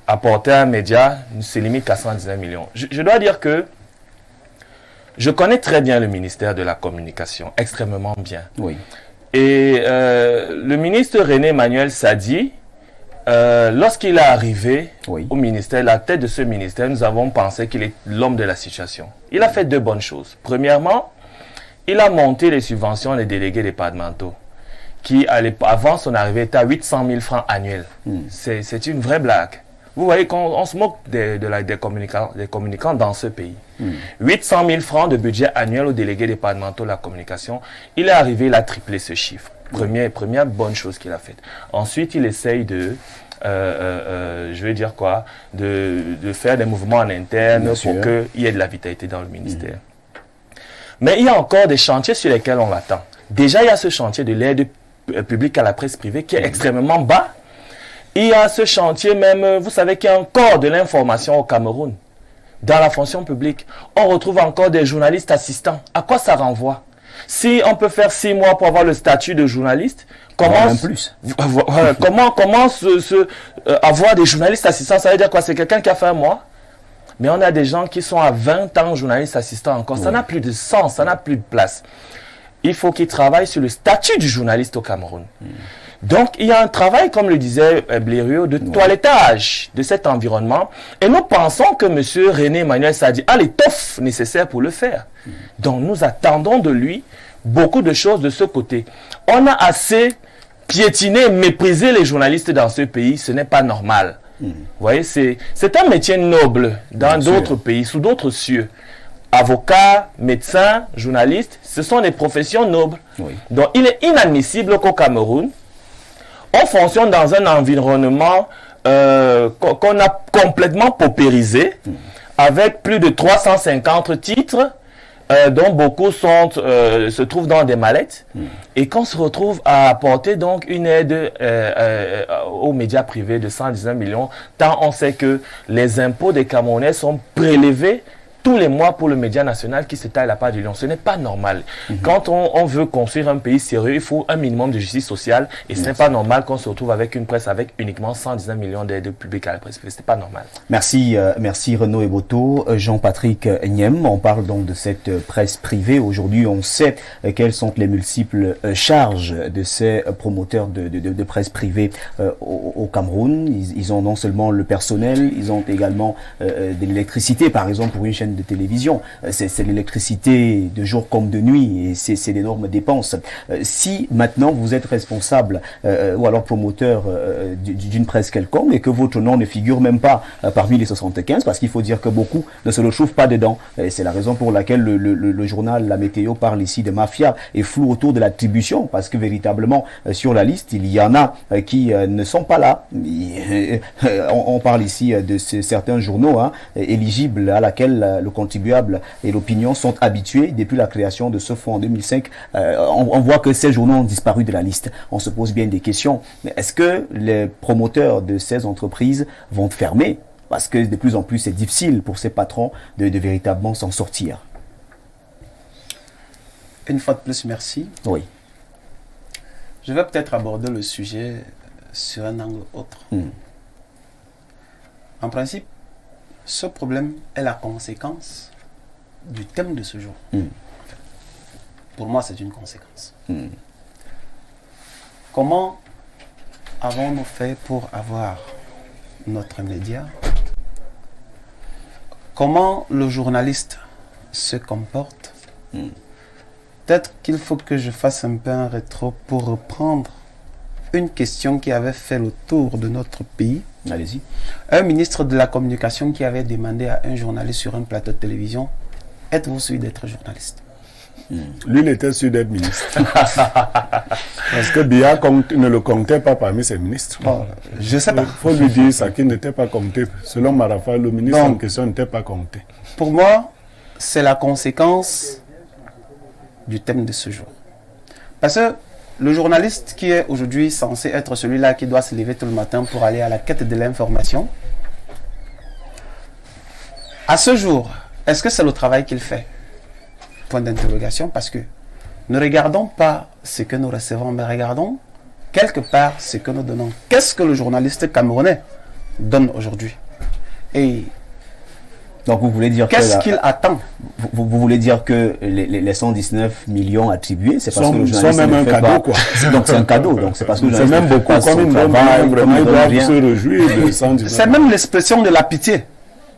apportée à un média ne se limite qu'à 119 millions. Je dois dire que je connais très bien le ministère de la Communication, extrêmement bien. Oui. Et le ministre René Emmanuel Sadi lorsqu'il est arrivé Oui. au ministère, la tête de ce ministère, nous avons pensé qu'il est l'homme de la situation. Il a fait deux bonnes choses. Premièrement, il a monté les subventions des délégués départementaux, qui avant son arrivée était à 800 000 francs annuels. C'est une vraie blague. Vous voyez qu'on se moque des communicants dans ce pays. 800 000 francs de budget annuel aux délégués départementaux de la communication. Il est arrivé, il a triplé ce chiffre. Première bonne chose qu'il a faite. Ensuite, il essaye de, je vais dire quoi, de faire des mouvements en interne pour qu'il y ait de la vitalité dans le ministère. Mais il y a encore des chantiers sur lesquels on l'attend. Déjà, il y a ce chantier de l'aide publique à la presse privée qui est extrêmement bas. Il y a ce chantier même, vous savez qu'il y a encore de l'information au Cameroun. Dans la fonction publique, on retrouve encore des journalistes assistants. À quoi ça renvoie? Si on peut faire 6 mois pour avoir le statut de journaliste, comment même plus. comment avoir des journalistes assistants? Ça veut dire quoi? C'est quelqu'un qui a fait un mois? Mais on a des gens qui sont à 20 ans journalistes assistants encore. Ça n'a plus de sens, ça n'a plus de place. Il faut qu'ils travaillent sur le statut du journaliste au Cameroun. Donc, il y a un travail, comme le disait Blériot, de toilettage de cet environnement. Et nous pensons que M. René Emmanuel Sadi a l'étoffe nécessaire pour le faire. Donc, nous attendons de lui beaucoup de choses de ce côté. On a assez piétiné, méprisé les journalistes dans ce pays. Ce n'est pas normal. Vous voyez, c'est un métier noble dans d'autres pays, sous d'autres cieux. Avocats, médecins, journalistes, ce sont des professions nobles. Donc, il est inadmissible qu'au Cameroun, on fonctionne dans un environnement qu'on a complètement paupérisé, avec plus de 350 titres, dont beaucoup se trouvent dans des mallettes, et qu'on se retrouve à apporter donc une aide aux médias privés de 119 millions, tant on sait que les impôts des Camerounais sont prélevés tous les mois pour le média national qui se taille la part du lion. Ce n'est pas normal. Quand on veut construire un pays sérieux, il faut un minimum de justice sociale. Et ce n'est pas normal qu'on se retrouve avec une presse avec uniquement 119 millions d'aides publiques à la presse. Ce n'est pas normal. Merci, merci Renaud Eboto. Jean-Patrick Niem, on parle donc de cette presse privée. Aujourd'hui, on sait quelles sont les multiples charges de ces promoteurs de presse privée au Cameroun. Ils ont non seulement le personnel, ils ont également de l'électricité, par exemple, pour une chaîne de télévision. C'est l'électricité de jour comme de nuit et c'est d'énormes dépenses. Si maintenant vous êtes responsable ou alors promoteur d'une presse quelconque et que votre nom ne figure même pas parmi les 75, parce qu'il faut dire que beaucoup ne se retrouvent pas dedans. C'est la raison pour laquelle le journal La Météo parle ici de mafia et flou autour de l'attribution, parce que véritablement sur la liste, il y en a qui ne sont pas là. On parle ici de certains journaux éligibles à laquelle le contribuable et l'opinion sont habitués depuis la création de ce fonds en 2005. On voit que ces journaux ont disparu de la liste. On se pose bien des questions. Est-ce que les promoteurs de ces entreprises vont fermer? Parce que de plus en plus, c'est difficile pour ces patrons de véritablement s'en sortir. Une fois de plus, merci. Oui. Je vais peut-être aborder le sujet sur un angle autre. En principe, ce problème est la conséquence du thème de ce jour. Pour moi, c'est une conséquence. Comment avons-nous fait pour avoir notre média? Comment le journaliste se comporte? Peut-être qu'il faut que je fasse un peu un rétro pour reprendre une question qui avait fait le tour de notre pays. Allez-y. Un ministre de la communication qui avait demandé à un journaliste sur un plateau de télévision: êtes-vous sûr d'être journaliste? Lui, il était sûr d'être ministre. Parce que Biya ne le comptait pas parmi ses ministres. Oh, je sais pas. Il faut lui dire ça, qu'il n'était pas compté. Selon Marafa, le ministre en question n'était pas compté. Pour moi, c'est la conséquence du thème de ce jour. Parce que le journaliste qui est aujourd'hui censé être celui-là qui doit se lever tout le matin pour aller à la quête de l'information, à ce jour, est-ce que c'est le travail qu'il fait? Point d'interrogation, parce que ne regardons pas ce que nous recevons, mais regardons quelque part ce que nous donnons. Qu'est-ce que le journaliste camerounais donne aujourd'hui? Et Donc vous voulez dire qu'est-ce qu'il attend? Vous voulez dire que les 119 millions attribués, c'est parce que le sont journaliste même un fait cadeau, pas. quoi. Donc c'est un cadeau. Donc c'est parce que le C'est journaliste même ne fait beaucoup, pas comme son une bonne travail, main, comme vraiment, il ils donne doivent rien. se réjouir de 119. C'est même l'expression de la pitié.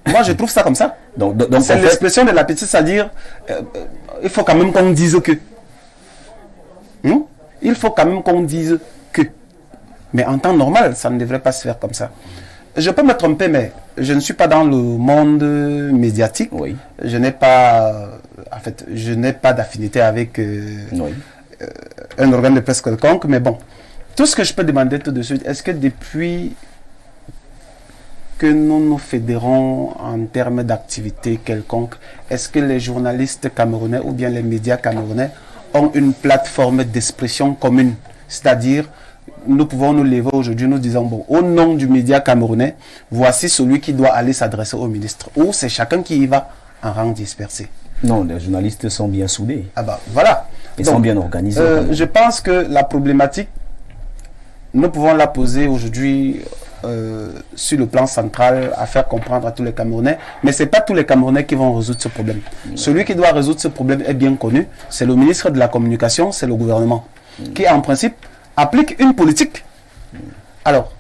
Moi, je trouve ça comme ça. Donc C'est en fait, l'expression de la pitié, c'est-à-dire, il faut quand même qu'on dise que. Il faut quand même qu'on dise que. Mais en temps normal, ça ne devrait pas se faire comme ça. Je peux me tromper, mais je ne suis pas dans le monde médiatique. oui, Je n'ai pas, en fait, je n'ai pas d'affinité avec oui. un organe de presse quelconque. Mais bon, tout ce que je peux demander tout de suite, est-ce que depuis que nous nous fédérons en termes d'activité quelconque, est-ce que les journalistes camerounais ou bien les médias camerounais ont une plateforme d'expression commune? C'est-à-dire, nous pouvons nous lever aujourd'hui, nous disons, bon, au nom du média camerounais, voici celui qui doit aller s'adresser au ministre. Ou c'est chacun qui y va en rang dispersé. Non, les journalistes sont bien soudés. Ah bah voilà. Ils Donc, sont bien organisés. je pense que la problématique, nous pouvons la poser aujourd'hui sur le plan central, à faire comprendre à tous les Camerounais. Mais ce n'est pas tous les Camerounais qui vont résoudre ce problème. Celui qui doit résoudre ce problème est bien connu. C'est le ministre de la Communication, c'est le gouvernement, qui en principe applique une politique. Alors,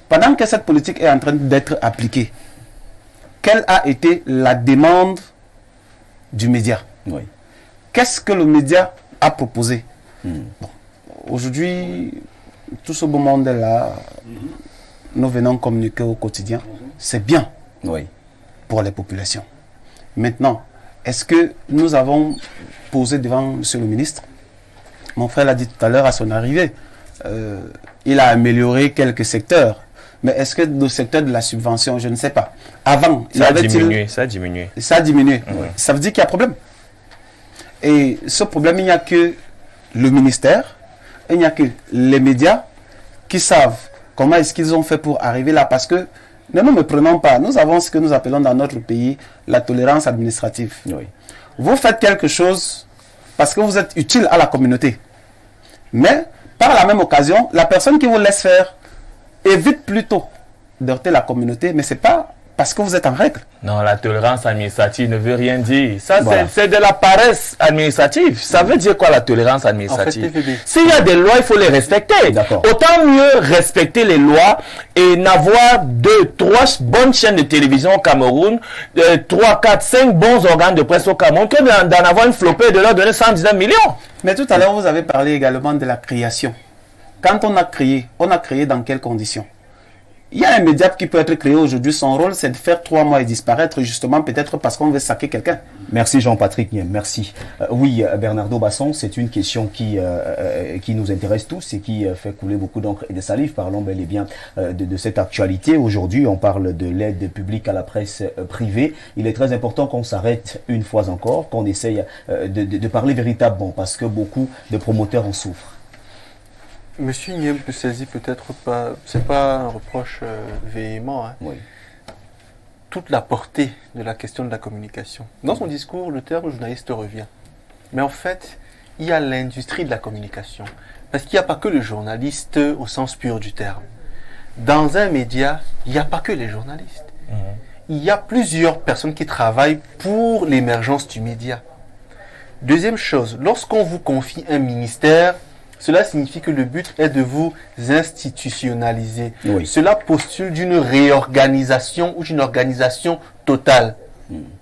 pendant que cette politique est en train d'être appliquée, quelle a été la demande du média? Oui. Qu'est-ce que le média a proposé? Bon, aujourd'hui, tout ce beau monde-là, nous venons communiquer au quotidien. C'est bien Oui. pour les populations. Maintenant, est-ce que nous avons posé devant M. le ministre? Mon frère l'a dit tout à l'heure à son arrivée. Il a amélioré quelques secteurs. Mais est-ce que le secteur de la subvention, je ne sais pas. Avant, ça a diminué. Ça a diminué. Ça a diminué. Oui. Ça veut dire qu'il y a problème. Et ce problème, il n'y a que le ministère, il n'y a que les médias qui savent comment est-ce qu'ils ont fait pour arriver là. Parce que ne nous méprenons pas. Nous avons ce que nous appelons dans notre pays la tolérance administrative. Oui. Vous faites quelque chose parce que vous êtes utile à la communauté. Mais, par la même occasion, la personne qui vous laisse faire évite plutôt d'heurter la communauté, mais ce n'est pas parce que vous êtes en règle. Non, la tolérance administrative ne veut rien dire. Ça, Voilà. c'est de la paresse administrative. Ça veut dire quoi la tolérance administrative? TVB. S'il y a des lois, il faut les respecter. D'accord. Autant mieux respecter les lois et n'avoir 2, 3 bonnes chaînes de télévision au Cameroun, 3, 4, 5 bons organes de presse au Cameroun, que d'en avoir une flopée et de leur donner 119 millions. Mais tout à l'heure, vous avez parlé également de la création. Quand on a créé dans quelles conditions? Il y a un média qui peut être créé aujourd'hui, son rôle c'est de faire 3 mois et disparaître, justement peut-être parce qu'on veut saquer quelqu'un. Merci Jean-Patrick Niem, merci. Oui, Bernardo Basson, c'est une question qui nous intéresse tous et qui fait couler beaucoup d'encre et de salive. Parlons bel et bien de cette actualité. Aujourd'hui, on parle de l'aide publique à la presse privée. Il est très important qu'on s'arrête une fois encore, qu'on essaye de parler véritablement parce que beaucoup de promoteurs en souffrent. Monsieur Niem ne saisit peut-être pas, c'est pas un reproche véhément, hein. Oui. Toute la portée de la question de la communication. Dans son discours, le terme journaliste revient. Mais en fait, il y a l'industrie de la communication. Parce qu'il n'y a pas que le journaliste au sens pur du terme. Dans un média, il n'y a pas que les journalistes. Il y a plusieurs personnes qui travaillent pour l'émergence du média. Deuxième chose, lorsqu'on vous confie un ministère, cela signifie que le but est de vous institutionnaliser. Oui. Cela postule d'une réorganisation ou d'une organisation totale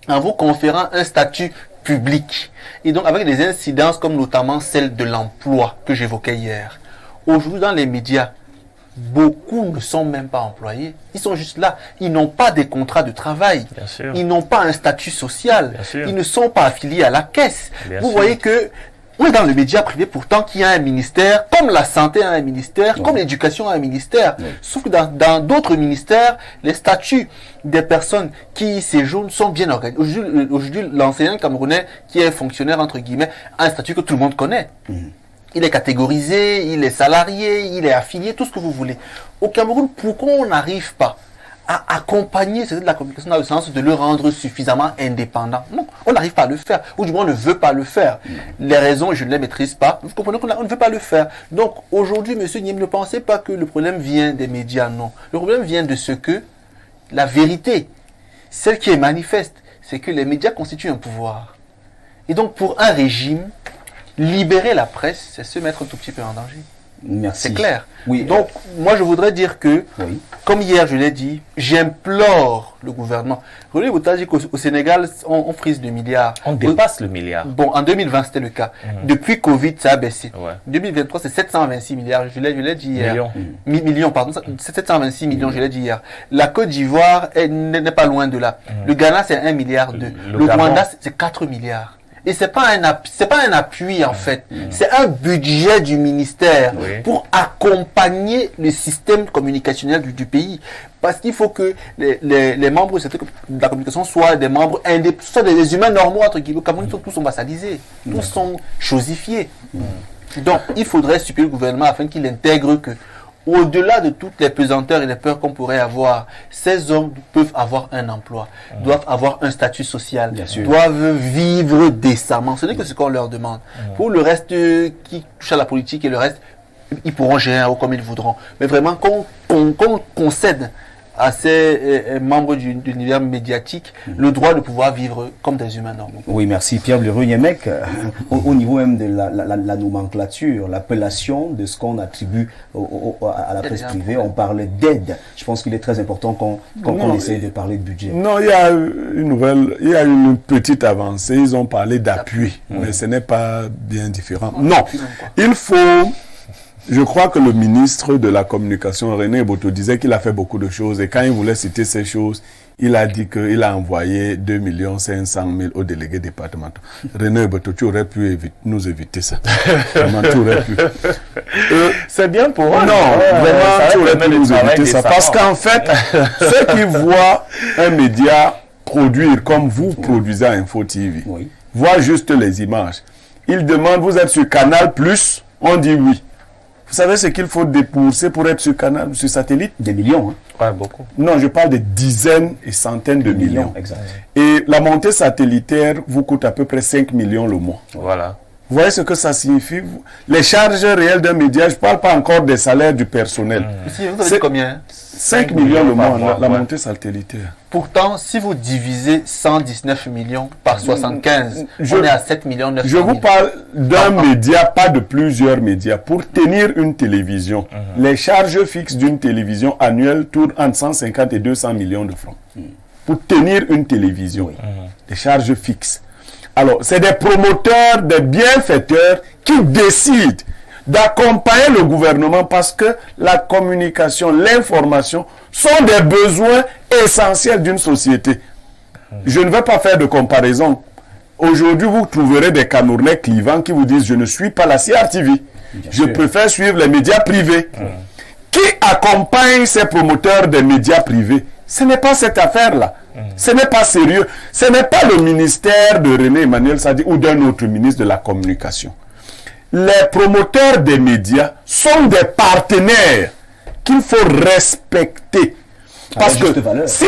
en vous conférant un statut public. Et donc avec des incidences comme notamment celle de l'emploi que j'évoquais hier. Aujourd'hui dans les médias, beaucoup ne sont même pas employés. Ils sont juste là. Ils n'ont pas des contrats de travail. Bien sûr. Ils n'ont pas un statut social. Bien sûr. Ils ne sont pas affiliés à la caisse. Bien Vous sûr. voyez que on est dans le média privé pourtant qui a un ministère, comme la santé a un ministère, comme l'éducation a un ministère. Sauf que dans d'autres ministères, les statuts des personnes qui y séjournent sont bien organisés. Aujourd'hui, l'enseignant camerounais qui est fonctionnaire, entre guillemets, a un statut que tout le monde connaît. Il est catégorisé, il est salarié, il est affilié, tout ce que vous voulez. Au Cameroun, pourquoi on n'arrive pas à accompagner de la communication dans le sens de le rendre suffisamment indépendant? Non, on n'arrive pas à le faire, ou du moins on ne veut pas le faire. Les raisons, je ne les maîtrise pas. Vous comprenez qu'on ne veut pas le faire. Donc aujourd'hui, monsieur Niem, ne pensez pas que le problème vient des médias, non. Le problème vient de ce que la vérité, celle qui est manifeste, c'est que les médias constituent un pouvoir. Et donc, pour un régime, libérer la presse, c'est se mettre un tout petit peu en danger. Merci. C'est clair. Oui. Donc, moi, je voudrais dire que, Oui. comme hier, je l'ai dit, j'implore le gouvernement. René Bouta dit qu'au Sénégal, on frise de milliards. On dépasse le milliard. Bon, en 2020, c'était le cas. Depuis Covid, ça a baissé. Ouais. 2023, c'est 726 milliards. Je l'ai dit hier. Millions. Millions, pardon. C'est 726 millions, je l'ai dit hier. La Côte d'Ivoire n'est pas loin de là. Le Ghana, c'est 1 milliard. Le Rwanda, c'est 4 milliards. Et c'est pas un appui en fait, c'est un budget du ministère pour accompagner le système communicationnel du pays. Parce qu'il faut que les membres de la communication soient des membres indépendants, soit des humains normaux entre guillemets. Comme tous sont vassalisés, tous sont chosifiés. Donc il faudrait supprimer le gouvernement afin qu'il intègre que au-delà de toutes les pesanteurs et les peurs qu'on pourrait avoir, ces hommes peuvent avoir un emploi, doivent avoir un statut social, doivent vivre décemment. Ce n'est que ce qu'on leur demande. Pour le reste qui touche à la politique et le reste, ils pourront gérer comme ils voudront. Mais vraiment qu'on concède à ces membres de l'univers médiatique le droit de pouvoir vivre comme des humains normaux. Oui, merci Pierre Leroux-Yemec. Au niveau même de la nomenclature, l'appellation de ce qu'on attribue à la presse privée, on parle d'aide. Je pense qu'il est très important qu'on essaye de parler de budget. Non, il y a une petite avancée. Ils ont parlé d'appui, mais ce n'est pas bien différent. Non, il faut... Je crois que le ministre de la Communication, René Boto, disait qu'il a fait beaucoup de choses. Et quand il voulait citer ces choses, il a dit qu'il a envoyé 2 500 000 aux délégués départementaux. René Boto, tu aurais pu nous éviter ça. Vraiment, tu aurais pu. C'est bien pour eux. Non, vraiment, tu aurais pu nous éviter ça. Parce qu'en fait, ceux qui voient un média produire comme vous produisez à Info TV, voient juste les images. Ils demandent, vous êtes sur Canal+, on dit oui. Vous savez ce qu'il faut débourser pour être sur Canal, sur satellite? Des millions. Hein. Ouais, beaucoup. Non, je parle de dizaines et centaines de millions. Exact. Et la montée satellitaire vous coûte à peu près 5 millions le mois. Voilà. Vous voyez ce que ça signifie? Les charges réelles d'un média, je ne parle pas encore des salaires du personnel. Vous savez combien? 5 millions le mois, la montée satellitaire. Pourtant, si vous divisez 119 millions par 75, on est à 7 millions 900 000. Je vous parle d'un média, pas de plusieurs médias. Pour tenir une télévision, les charges fixes d'une télévision annuelle tournent entre 150 et 200 millions de francs. Pour tenir une télévision, les charges fixes. Alors, c'est des promoteurs, des bienfaiteurs qui décident d'accompagner le gouvernement parce que la communication, l'information sont des besoins essentiels d'une société. Je ne vais pas faire de comparaison. Aujourd'hui, vous trouverez des Camerounais clivants qui vous disent « Je ne suis pas la CRTV. Je préfère suivre les médias privés. » Qui accompagne ces promoteurs des médias privés? Ce n'est pas cette affaire-là. Ce n'est pas sérieux. Ce n'est pas le ministère de René Emmanuel Sadi ou d'un autre ministre de la Communication. Les promoteurs des médias sont des partenaires qu'il faut respecter. Parce que si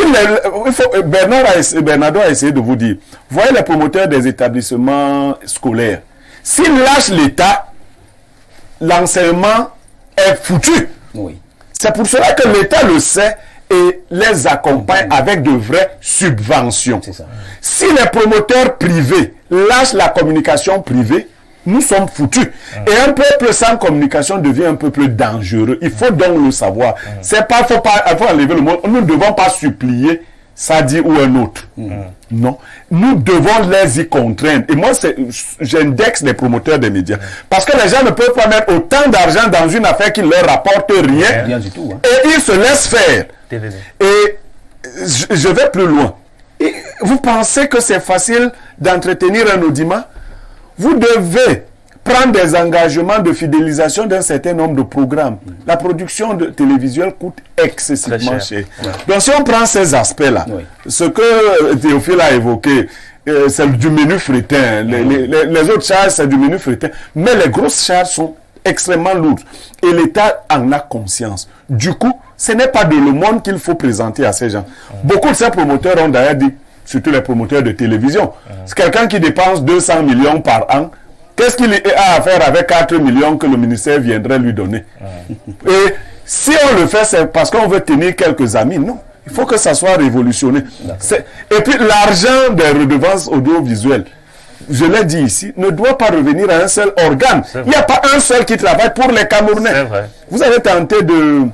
Bernardo a essayé de vous dire, voyez les promoteurs des établissements scolaires, s'ils lâchent l'État, l'enseignement est foutu. Oui. C'est pour cela que l'État le sait et les accompagne avec de vraies subventions. Si les promoteurs privés lâchent la communication privée, nous sommes foutus. Et un peuple sans communication devient un peuple dangereux. Il faut donc le savoir. C'est pas, faut enlever le mot. Nous ne devons pas supplier Sadi ou un autre. Non. Nous devons les y contraindre. Et moi, j'indexe les promoteurs des médias. Parce que les gens ne peuvent pas mettre autant d'argent dans une affaire qui ne leur rapporte rien. Rien du tout. Hein. Et ils se laissent faire. Et je vais plus loin. Et vous pensez que c'est facile d'entretenir un audimat? Vous devez prendre des engagements de fidélisation d'un certain nombre de programmes. La production de télévisuelle coûte excessivement cher. Donc si on prend ces aspects-là, ce que Théophile a évoqué, c'est du menu fretin. Les autres charges, c'est du menu fretin. Mais les grosses charges sont extrêmement lourdes. Et l'État en a conscience. Du coup, ce n'est pas de le monde qu'il faut présenter à ces gens. Beaucoup de ces promoteurs ont d'ailleurs dit, surtout les promoteurs de télévision. C'est quelqu'un qui dépense 200 millions par an. Qu'est-ce qu'il a à faire avec 4 millions que le ministère viendrait lui donner? Et si on le fait, c'est parce qu'on veut tenir quelques amis. Non. Il faut que ça soit révolutionné. Et puis l'argent des redevances audiovisuelles, je l'ai dit ici, ne doit pas revenir à un seul organe. Il n'y a pas un seul qui travaille pour les Camerounais. C'est vrai. Vous avez tenté de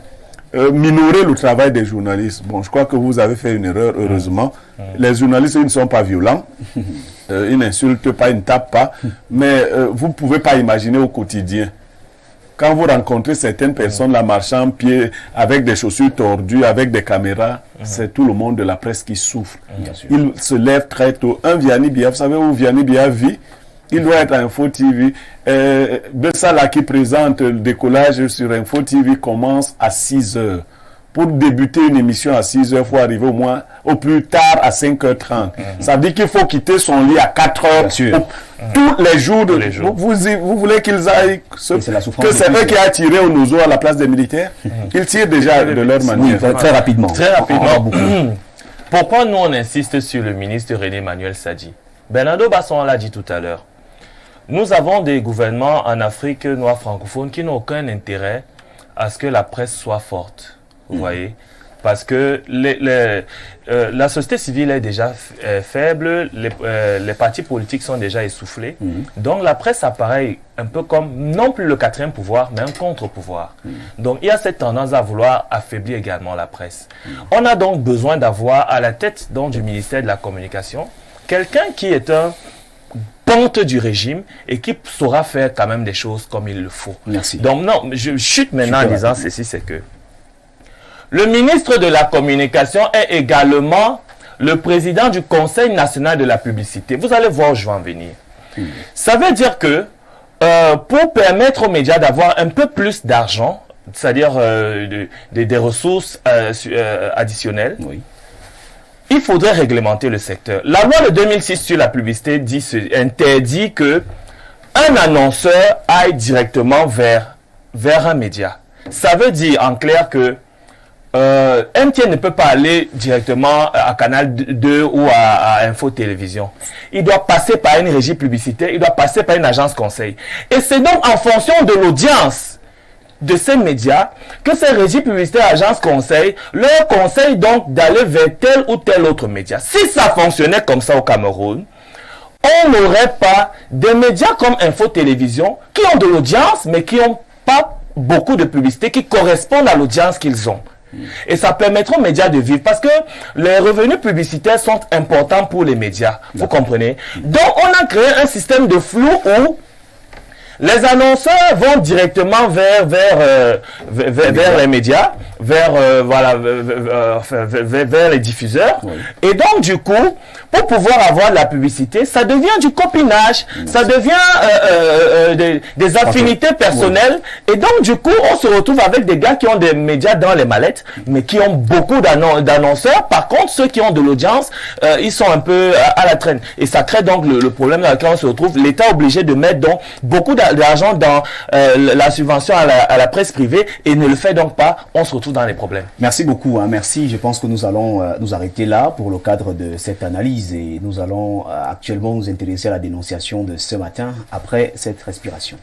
minorer le travail des journalistes. Bon, je crois que vous avez fait une erreur, heureusement. Les journalistes, ils ne sont pas violents. Ils n'insultent pas, ils ne tapent pas. Mais vous ne pouvez pas imaginer au quotidien. Quand vous rencontrez certaines personnes là marchant pied avec des chaussures tordues, avec des caméras, c'est tout le monde de la presse qui souffre. Ils se lèvent très tôt. Un Vianney Bia, vous savez où Vianney Bia vit? Il doit être à Info TV. Bessala qui présente le décollage sur Info TV commence à 6 heures. Pour débuter une émission à 6 heures, il faut arriver au moins, au plus tard à 5h30. Ça veut dire qu'il faut quitter son lit à 4 heures. Tous les jours. Vous voulez qu'ils aillent... que c'est eux qui a tiré au Nozo à la place des militaires? Ils tirent déjà de leur manière. Oui, très rapidement. Très rapidement. Pourquoi nous on insiste sur le ministre René Manuel Sadi? Bernardo Basson l'a dit tout à l'heure. Nous avons des gouvernements en Afrique noire francophone qui n'ont aucun intérêt à ce que la presse soit forte. Vous voyez? Parce que la société civile est déjà faible, les partis politiques sont déjà essoufflés. Donc la presse apparaît un peu comme, non plus le quatrième pouvoir, mais un contre-pouvoir. Donc il y a cette tendance à vouloir affaiblir également la presse. On a donc besoin d'avoir à la tête donc, du ministère de la Communication quelqu'un qui est un ponte du régime et qui saura faire quand même des choses comme il le faut. Merci. Donc non, je chute maintenant en disant ceci, c'est que le ministre de la Communication est également le président du Conseil national de la publicité. Vous allez voir où je vais en venir. Ça veut dire que pour permettre aux médias d'avoir un peu plus d'argent, c'est-à-dire des ressources additionnelles, il faudrait réglementer le secteur. La loi de 2006 sur la publicité interdit que un annonceur aille directement vers un média. Ça veut dire en clair que MTN ne peut pas aller directement à Canal 2 ou à Info Télévision. Il doit passer par une régie publicitaire, il doit passer par une agence conseil. Et c'est donc en fonction de l'audience de ces médias que ces régies publicitaires, agences conseil, leur conseillent donc d'aller vers tel ou tel autre média. Si ça fonctionnait comme ça au Cameroun, on n'aurait pas des médias comme Info Télévision qui ont de l'audience mais qui n'ont pas beaucoup de publicité qui correspondent à l'audience qu'ils ont. Et ça permettra aux médias de vivre parce que les revenus publicitaires sont importants pour les médias. Vous comprenez? Donc, on a créé un système de flou où les annonceurs vont directement vers les médias, vers les diffuseurs. Et donc, du coup, pour pouvoir avoir de la publicité, ça devient du copinage, ça devient des affinités personnelles. Et donc, du coup, on se retrouve avec des gars qui ont des médias dans les mallettes, mais qui ont beaucoup d'annonceurs. Par contre, ceux qui ont de l'audience, ils sont un peu à la traîne. Et ça crée donc le problème dans lequel on se retrouve. L'État est obligé de mettre donc beaucoup d'argent dans la subvention à la presse privée et ne le fait donc pas. On se retrouve dans les problèmes. Merci beaucoup. Merci. Je pense que nous allons nous arrêter là pour le cadre de cette analyse et nous allons actuellement nous intéresser à la dénonciation de ce matin après cette respiration.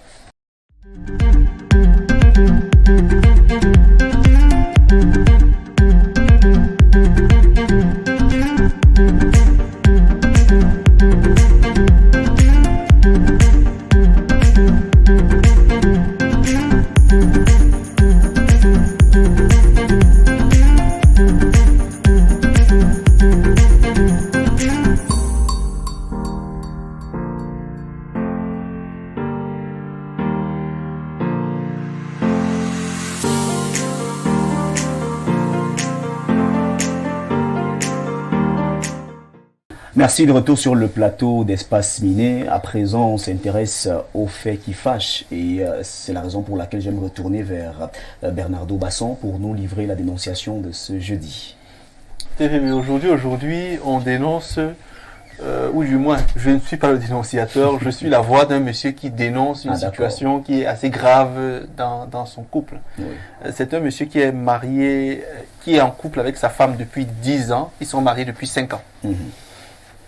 Merci, de retour sur le plateau d'Espace Miné. À présent, on s'intéresse aux faits qui fâchent et c'est la raison pour laquelle j'aime retourner vers Bernardo Basson pour nous livrer la dénonciation de ce jeudi. Mais aujourd'hui, on dénonce, ou du moins, je ne suis pas le dénonciateur, je suis la voix d'un monsieur qui dénonce une situation qui est assez grave dans son couple. Oui. C'est un monsieur qui est marié, qui est en couple avec sa femme depuis 10 ans. Ils sont mariés depuis 5 ans.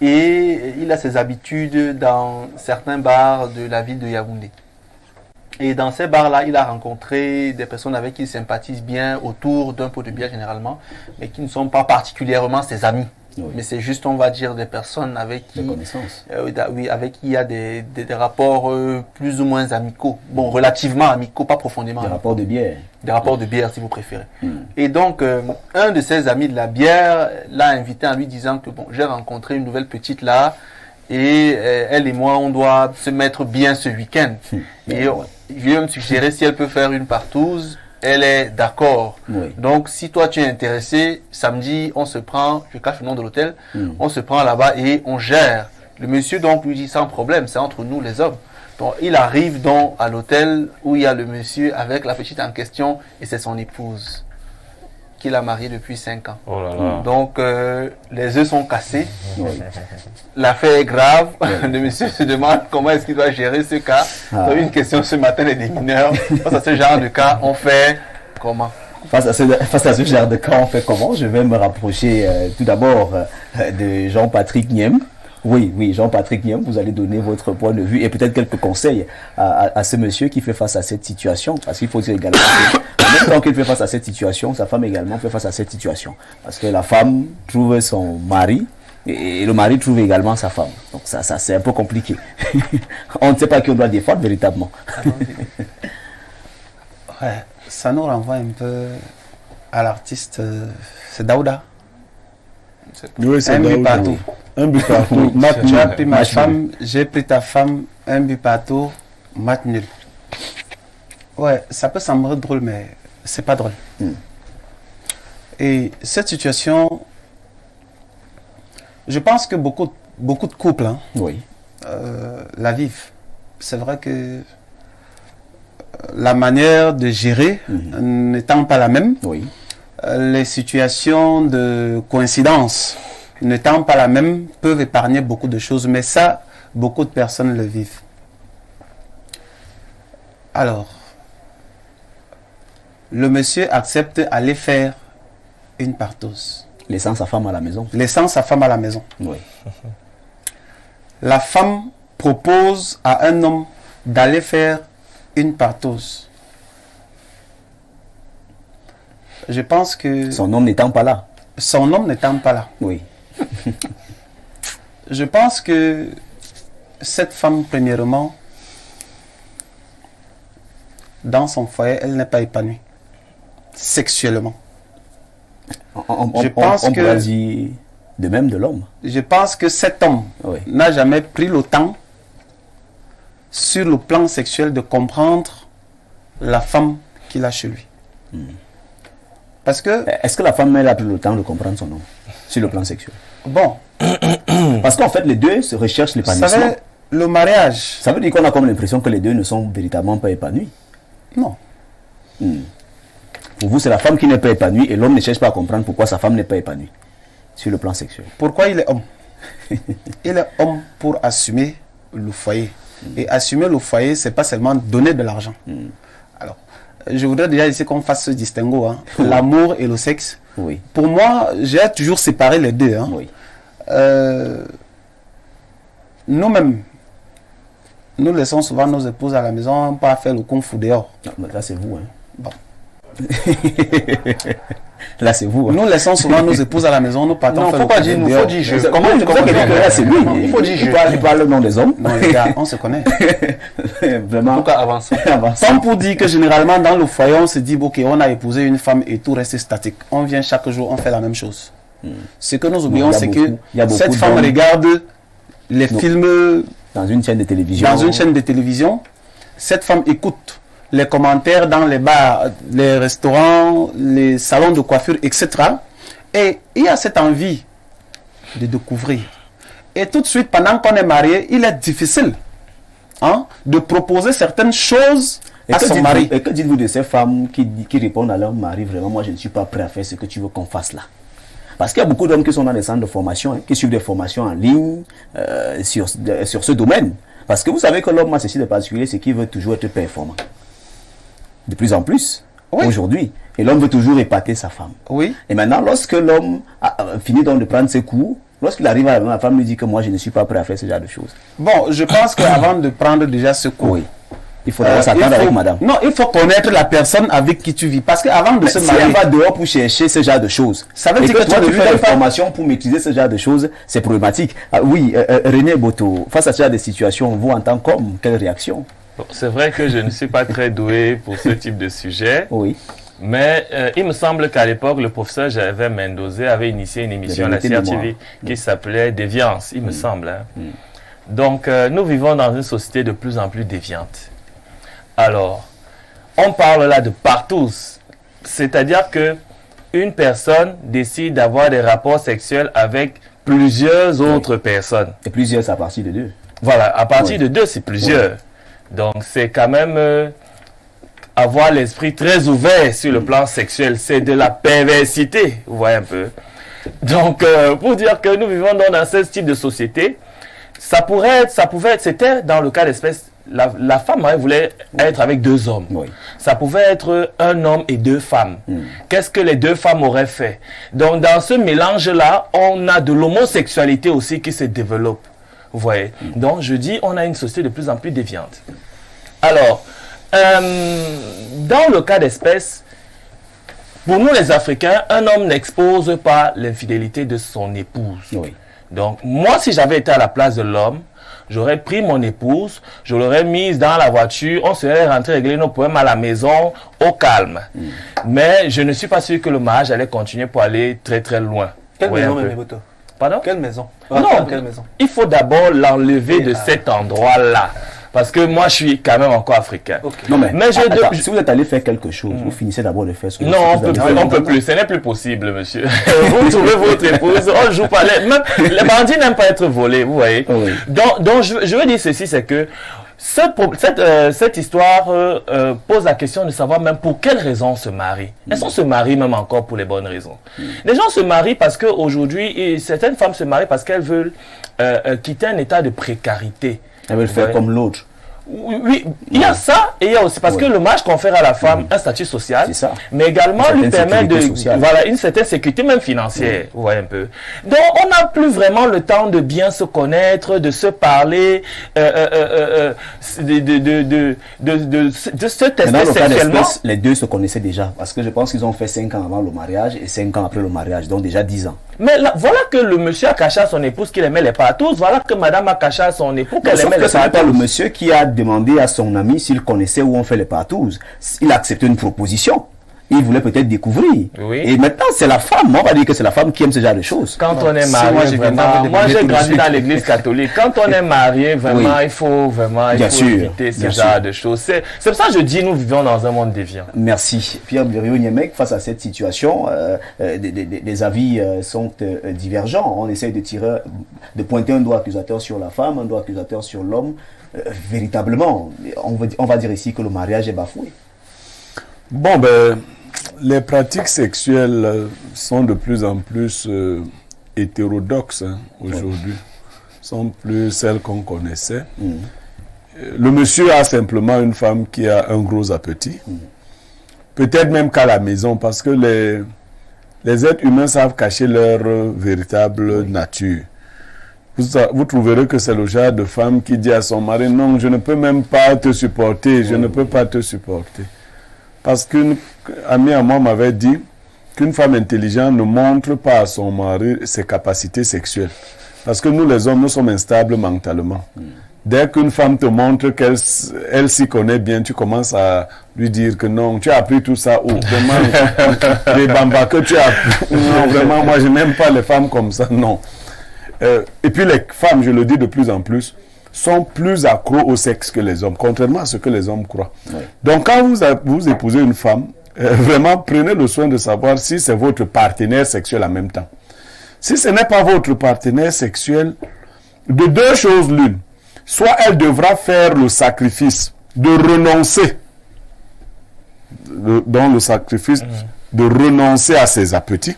Et il a ses habitudes dans certains bars de la ville de Yaoundé. Et dans ces bars-là, il a rencontré des personnes avec qui il sympathise bien autour d'un pot de bière généralement, mais qui ne sont pas particulièrement ses amis. Oui. Mais c'est juste, on va dire, des personnes avec qui, oui, avec qui il y a des rapports plus ou moins amicaux. Bon, relativement amicaux, pas profondément amicaux. Des rapports de bière. Des rapports de bière, si vous préférez. Et donc, un de ses amis de la bière l'a invité en lui disant que, bon, j'ai rencontré une nouvelle petite là, et elle et moi, on doit se mettre bien ce week-end. Et je lui ai me suggéré si elle peut faire une partouze. Elle est d'accord. Oui. Donc, si toi tu es intéressé, samedi, on se prend, je cache le nom de l'hôtel, on se prend là-bas et on gère. Le monsieur donc lui dit sans problème, c'est entre nous les hommes. Donc, il arrive donc à l'hôtel où il y a le monsieur avec la petite en question et c'est son épouse qu'il a mariée depuis 5 ans. Oh là là. Donc, les œufs sont cassés. Oui. L'affaire est grave. Le monsieur se demande comment est-ce qu'il doit gérer ce cas. Donc, une question ce matin des mineurs. Face à ce genre de cas, on fait comment? Face à ce genre de cas, on fait comment? Je vais me rapprocher tout d'abord de Jean-Patrick Niem. Oui, Jean-Patrick Niem, vous allez donner votre point de vue et peut-être quelques conseils à ce monsieur qui fait face à cette situation. Parce qu'il faut dire également que, en même temps qu'il fait face à cette situation, sa femme également fait face à cette situation. Parce que la femme trouve son mari et le mari trouve également sa femme. Donc ça c'est un peu compliqué. On ne sait pas qui on doit défendre véritablement. Ouais, ça nous renvoie un peu à l'artiste, c'est Daouda. Oui, c'est un but partout. Un but partout. Tu as pris ma femme, j'ai pris ta femme, un but partout, match nul. Ouais, ça peut sembler drôle, mais c'est pas drôle. Et cette situation, je pense que beaucoup de couples la vivent. C'est vrai que la manière de gérer n'étant pas la même, les situations de coïncidence n'étant pas la même peuvent épargner beaucoup de choses, mais ça, beaucoup de personnes le vivent. Alors, le monsieur accepte d'aller faire une partouze. Laissant sa femme à la maison. Laissant sa femme à la maison. Oui. La femme propose à un homme d'aller faire une partouze. Je pense que... Son homme n'étant pas là. Son homme n'étant pas là. Oui. Je pense que cette femme, premièrement, dans son foyer, elle n'est pas épanouie. Sexuellement. On pourrait dire de même de l'homme. Je pense que cet homme n'a jamais pris le temps, sur le plan sexuel, de comprendre la femme qu'il a chez lui. Parce que... Est-ce que la femme, elle a pris le temps de comprendre son homme sur le plan sexuel? Bon. Parce qu'en fait, les deux se recherchent l'épanouissement. Vous savez, le mariage... Ça veut dire qu'on a comme l'impression que les deux ne sont véritablement pas épanouis. Non. Pour vous, c'est la femme qui n'est pas épanouie et l'homme ne cherche pas à comprendre pourquoi sa femme n'est pas épanouie sur le plan sexuel. Pourquoi il est homme? Il est homme pour assumer le foyer. Et assumer le foyer, c'est pas seulement donner de l'argent. Alors, je voudrais déjà ici qu'on fasse ce distinguo. L'amour et le sexe. Oui. Pour moi, j'ai toujours séparé les deux. Oui. Nous-mêmes, nous laissons souvent nos épouses à la maison, pas faire le kung fu dehors. Non, mais là, c'est vous. Bon. Là, c'est vous. Nous laissons souvent nos épouses à la maison, nous partons faire le kung fu dehors. Faut dire je. Comment là, c'est lui. Il faut dire je. Il parle le nom des hommes. Non, les gars, on se connaît. Vraiment. Pourquoi avancer? Comme pour dire que généralement, dans le foyer, on se dit, ok, on a épousé une femme et tout reste statique. On vient chaque jour, on fait la même chose. Ce que nous oublions, c'est que cette femme regarde les films dans une chaîne de télévision. Dans une chaîne de télévision. Cette femme écoute les commentaires dans les bars, les restaurants, les salons de coiffure, etc. Et il y a cette envie de découvrir. Et tout de suite, pendant qu'on est marié, il est difficile de proposer certaines choses à son mari. Et que dites-vous de ces femmes qui répondent à leur mari, vraiment, moi je ne suis pas prêt à faire ce que tu veux qu'on fasse là? Parce qu'il y a beaucoup d'hommes qui sont dans des centres de formation, qui suivent des formations en ligne sur ce domaine. Parce que vous savez que l'homme a ceci de particulier, c'est qu'il veut toujours être performant. De plus en plus, aujourd'hui. Et l'homme veut toujours épater sa femme. Oui. Et maintenant, lorsque l'homme a fini donc de prendre ses coups, lorsqu'il arrive à la femme lui dit que moi je ne suis pas prêt à faire ce genre de choses. Bon, je pense qu'avant de prendre déjà ce coup, Il faut s'attendre avec madame. Non, il faut connaître la personne avec qui tu vis. Parce qu'avant de se marier... Si elle va dehors pour chercher ce genre de choses, ça veut dire que toi, tu fais des formations pour maîtriser ce genre de choses, c'est problématique. Ah, oui, René Boto, face à ce genre de situation, vous, en tant qu'homme, quelle réaction? C'est vrai que je ne suis pas très doué pour ce type de sujet. Oui. Mais il me semble qu'à l'époque, le professeur Gervais Mendozé avait initié une émission à la CRTV qui s'appelait Déviance, il me semble. Hein. Donc, nous vivons dans une société de plus en plus déviante. Alors, on parle là de partout. C'est-à-dire que une personne décide d'avoir des rapports sexuels avec plusieurs autres personnes. Et plusieurs, c'est à partir de 2. Voilà, à partir de 2, c'est plusieurs. Donc, c'est quand même avoir l'esprit très ouvert sur le plan sexuel. C'est de la perversité, vous voyez un peu. Donc, pour dire que nous vivons dans ce type de société, ça pouvait être, c'était dans le cas d'espèce, la femme voulait être avec 2 hommes. Oui. Ça pouvait être un homme et 2 femmes. Qu'est-ce que les 2 femmes auraient fait? Donc, dans ce mélange-là, on a de l'homosexualité aussi qui se développe. Vous voyez? Donc, je dis, on a une société de plus en plus déviante. Alors, dans le cas d'espèce, pour nous les Africains, un homme n'expose pas l'infidélité de son épouse. Oui. Donc, moi, si j'avais été à la place de l'homme, j'aurais pris mon épouse, je l'aurais mise dans la voiture, on serait rentré régler nos problèmes à la maison, au calme. Mais je ne suis pas sûr que le mariage allait continuer pour aller très très loin. Quelle maison, Méboto? Pardon? Quelle maison? Non, quelle maison? Il faut d'abord l'enlever de cet endroit-là. Parce que moi, je suis quand même encore africain. Okay. Non, mais si vous êtes allé faire quelque chose, vous finissez d'abord de faire ce que vous faites. Non, on peut plus. Ce n'est plus possible, monsieur. Vous trouvez votre épouse, on joue pas. Même les bandits n'aiment pas être volés, vous voyez. Oui. Donc je veux dire ceci, c'est que cette histoire pose la question de savoir même pour quelles raisons on se marie. Est-ce qu'on se marie même encore pour les bonnes raisons? Les gens se marient parce qu'aujourd'hui, certaines femmes se marient parce qu'elles veulent quitter un état de précarité. Elle veut le faire comme l'autre. Oui, il y a ça et il y a aussi parce que le mariage confère à la femme un statut social, mais également lui permet une certaine sécurité même financière, vous voyez un peu. Donc on n'a plus vraiment le temps de bien se connaître, de se parler, de se tester sexuellement. Les 2 se connaissaient déjà parce que je pense qu'ils ont fait 5 ans avant le mariage et 5 ans après le mariage, donc déjà 10 ans. Mais là, voilà que le monsieur a caché à son épouse qu'il aimait les partous, voilà que madame a caché à son époux qu'elle aimait les partous. Ce n'est pas le monsieur qui a demandé à son ami s'il connaissait où on fait les partous. Il a accepté une proposition. Il voulait peut-être découvrir. Oui. Et maintenant, c'est la femme. On va dire que c'est la femme qui aime ce genre de choses. Quand on est marié, moi j'ai grandi dans l'église catholique. Quand on est marié, vraiment, il faut éviter ce genre de choses. C'est pour ça que je dis, nous vivons dans un monde déviant. Merci. Pierre Biriou-Niemek, face à cette situation, des avis sont divergents. On essaie de pointer un doigt accusateur sur la femme, un doigt accusateur sur l'homme. Véritablement, on va dire ici que le mariage est bafoué. Bon, les pratiques sexuelles sont de plus en plus hétérodoxes aujourd'hui. Sont plus celles qu'on connaissait. Le monsieur a simplement une femme qui a un gros appétit. Peut-être même qu'à la maison, parce que les êtres humains savent cacher leur véritable nature. Vous trouverez que c'est le genre de femme qui dit à son mari, non, je ne peux même pas te supporter, je ne peux pas te supporter. Parce qu'une amie à moi m'avait dit qu'une femme intelligente ne montre pas à son mari ses capacités sexuelles. Parce que nous, les hommes, nous sommes instables mentalement. Dès qu'une femme te montre qu'elle s'y connaît bien, tu commences à lui dire que non, tu as appris tout ça. Oh, vraiment, les bambas que tu as appris. Non, vraiment, moi, je n'aime pas les femmes comme ça, non. Et puis les femmes, je le dis de plus en plus, sont plus accros au sexe que les hommes, contrairement à ce que les hommes croient. Oui. Donc quand vous épousez une femme, vraiment prenez le soin de savoir si c'est votre partenaire sexuel en même temps. Si ce n'est pas votre partenaire sexuel, de 2 choses l'une. Soit elle devra faire le sacrifice de renoncer, dans le sacrifice de renoncer à ses appétits.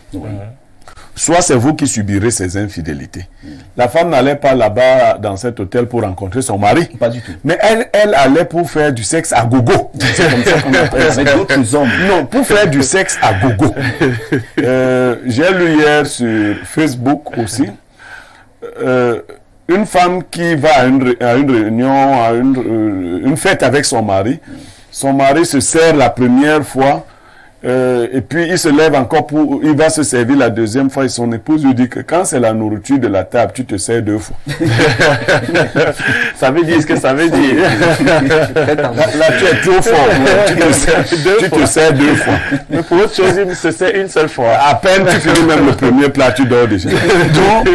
Soit c'est vous qui subirez ces infidélités. La femme n'allait pas là-bas dans cet hôtel pour rencontrer son mari. Pas du tout. Mais elle allait pour faire du sexe à gogo. C'est comme ça qu'on appelle ça. Avec d'autres hommes. Non, pour faire du sexe à gogo. J'ai lu hier sur Facebook aussi une femme qui va à une réunion, à une fête avec son mari se sert la première fois, et puis il se lève encore il va se servir la deuxième fois, et son épouse lui dit que quand c'est la nourriture de la table, tu te sers 2 fois. Ça veut dire ce que ça veut dire. Là, tu es trop fort. Tu te sers 2 fois. Mais pour autre chose, il se sert une seule fois. À peine tu finis même le premier plat, tu dors déjà. Donc,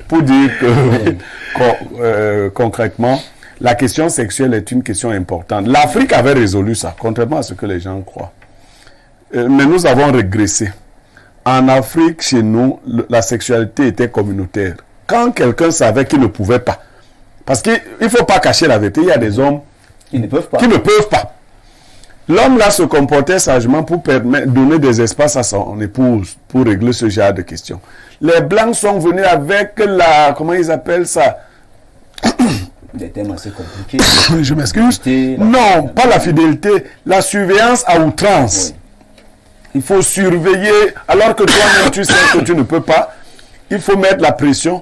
pour dire que concrètement, la question sexuelle est une question importante. L'Afrique avait résolu ça, contrairement à ce que les gens croient. Mais nous avons régressé. En Afrique, chez nous, la sexualité était communautaire. Quand quelqu'un savait qu'il ne pouvait pas, parce qu'il ne faut pas cacher la vérité, il y a des hommes qui ne peuvent pas. L'homme là se comportait sagement pour donner des espaces à son épouse pour régler ce genre de questions. Les Blancs sont venus avec comment ils appellent ça? Des thèmes assez compliqués. Je m'excuse. Non, pas la fidélité, la surveillance à outrance. Oui. Il faut surveiller, alors que toi-même tu sais que tu ne peux pas. Il faut mettre la pression.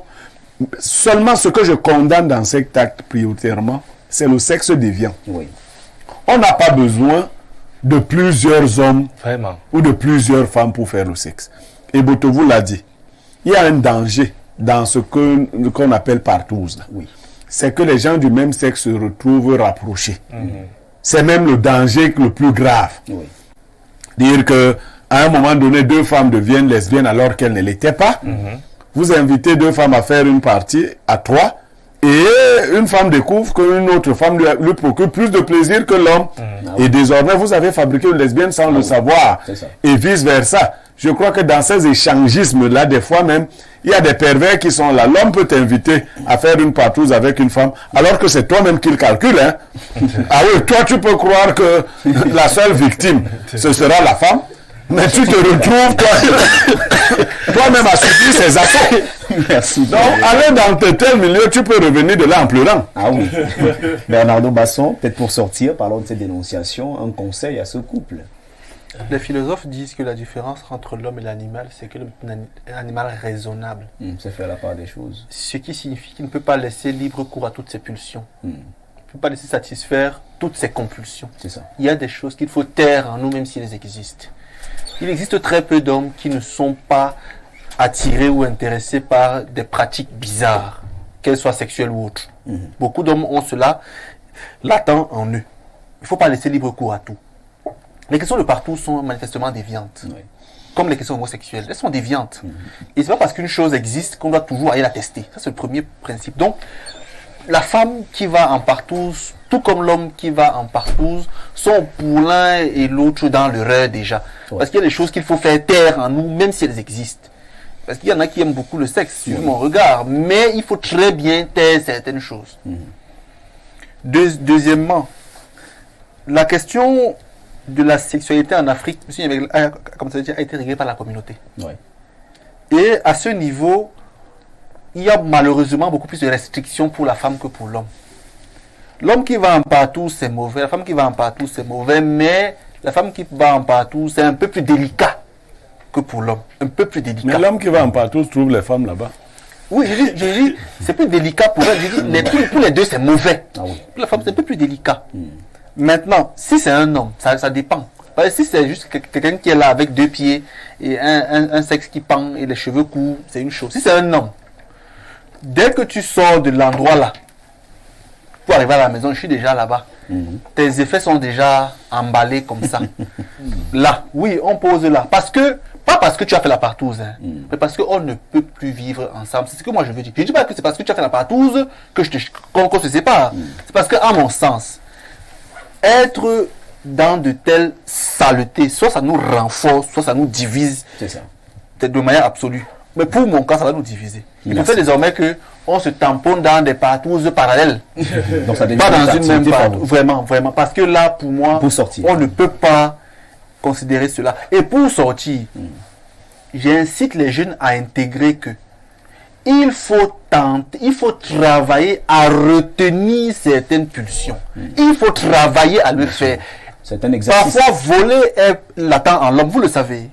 Seulement ce que je condamne dans cet acte prioritairement, c'est le sexe déviant. Oui. On n'a pas besoin de plusieurs hommes Vraiment. Ou de plusieurs femmes pour faire le sexe. Et Botovo l'a dit. Il y a un danger dans ce qu'on appelle partouze. Oui. C'est que les gens du même sexe se retrouvent rapprochés. C'est même le danger le plus grave. Oui. Dire que à un moment donné, 2 femmes deviennent lesbiennes alors qu'elles ne l'étaient pas. Vous invitez 2 femmes à faire une partie à 3, et une femme découvre qu'une autre femme lui procure plus de plaisir que l'homme. Et désormais, vous avez fabriqué une lesbienne sans le savoir. Et vice-versa. Je crois que dans ces échangismes-là, des fois même, il y a des pervers qui sont là. L'homme peut t'inviter à faire une partouze avec une femme, alors que c'est toi-même qui le calcule. Hein? Ah oui, toi, tu peux croire que la seule victime, ce sera la femme, mais tu te retrouves toi-même à subir ces assauts. Merci. Donc, aller dans tel milieu, tu peux revenir de là en pleurant. Ah oui. Bernardo Basson, peut-être pour sortir, parlons de ces dénonciations, un conseil à ce couple. Les philosophes disent que la différence entre l'homme et l'animal, c'est que un animal raisonnable. C'est faire la part des choses. Ce qui signifie qu'il ne peut pas laisser libre cours à toutes ses pulsions. Il ne peut pas laisser satisfaire toutes ses compulsions. C'est ça. Il y a des choses qu'il faut taire en nous, même si elles existent. Il existe très peu d'hommes qui ne sont pas attirés ou intéressés par des pratiques bizarres, qu'elles soient sexuelles ou autres. Beaucoup d'hommes ont cela latent en eux. Il ne faut pas laisser libre cours à tout. Les questions de partout sont manifestement déviantes. Oui. Comme les questions homosexuelles. Elles sont déviantes. Et ce n'est pas parce qu'une chose existe qu'on doit toujours aller la tester. Ça, c'est le premier principe. Donc, la femme qui va en partouze, tout comme l'homme qui va en partouze, sont pour l'un et l'autre dans l'erreur déjà. Ouais. Parce qu'il y a des choses qu'il faut faire taire en nous, même si elles existent. Parce qu'il y en a qui aiment beaucoup le sexe, sur mon regard. Mais il faut très bien taire certaines choses. Deuxièmement, la question de la sexualité en Afrique, comme ça a été réglé par la communauté. Ouais. Et à ce niveau, il y a malheureusement beaucoup plus de restrictions pour la femme que pour l'homme. L'homme qui va en partout, c'est mauvais. La femme qui va en partout, c'est mauvais. Mais la femme qui va en partout, c'est un peu plus délicat que pour l'homme. Un peu plus délicat. Mais l'homme qui va en partout trouve les femmes là-bas. Oui, je dis c'est plus délicat pour elle. Je dis, pour les deux, c'est mauvais. Ah oui. Pour la femme, c'est un peu plus délicat. Maintenant, si c'est un homme, ça dépend. Parce que si c'est juste quelqu'un qui est là avec 2 pieds et un sexe qui pend et les cheveux courts, c'est une chose. Si c'est un homme, dès que tu sors de l'endroit là, pour arriver à la maison, je suis déjà là-bas. Tes effets sont déjà emballés comme ça. Là, oui, on pose là. Pas parce que tu as fait la partouze, mais parce qu'on ne peut plus vivre ensemble. C'est ce que moi je veux dire. Je ne dis pas que c'est parce que tu as fait la partouze qu'on se sépare. C'est parce qu'à mon sens, être dans de telles saletés, soit ça nous renforce, soit ça nous divise. C'est ça. C'est de manière absolue. Mais pour mon cas, ça va nous diviser. Il faut faire désormais qu'on se tamponne dans des partouzes parallèles. Donc ça devient pas dans une même partouze. Vraiment, vraiment. Parce que là, pour moi, pour sortir, on ne peut pas considérer cela. Et pour sortir, j'incite les jeunes à intégrer que il faut tenter, il faut travailler à retenir certaines pulsions. Il faut travailler à le faire. C'est un exercice. Parfois, voler est latent en l'homme, vous le savez.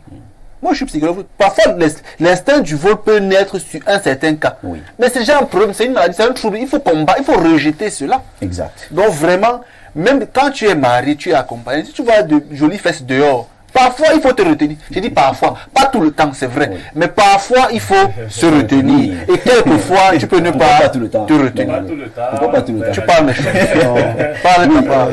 Moi, je suis psychologue. Parfois, l'instinct du vol peut naître sur un certain cas. Oui. Mais c'est déjà un problème, c'est une maladie, c'est un trouble. Il faut combattre, il faut rejeter cela. Exact. Donc, vraiment, même quand tu es marié, tu es accompagné, si tu vois de jolies fesses dehors, parfois, il faut te retenir. Je dis parfois, pas tout le temps, c'est vrai. Oui. Mais parfois, il faut se retenir. Et quelquefois, tu peux ne pas tout le temps te retenir. Pourquoi pas tout le temps? Tu parles méchant.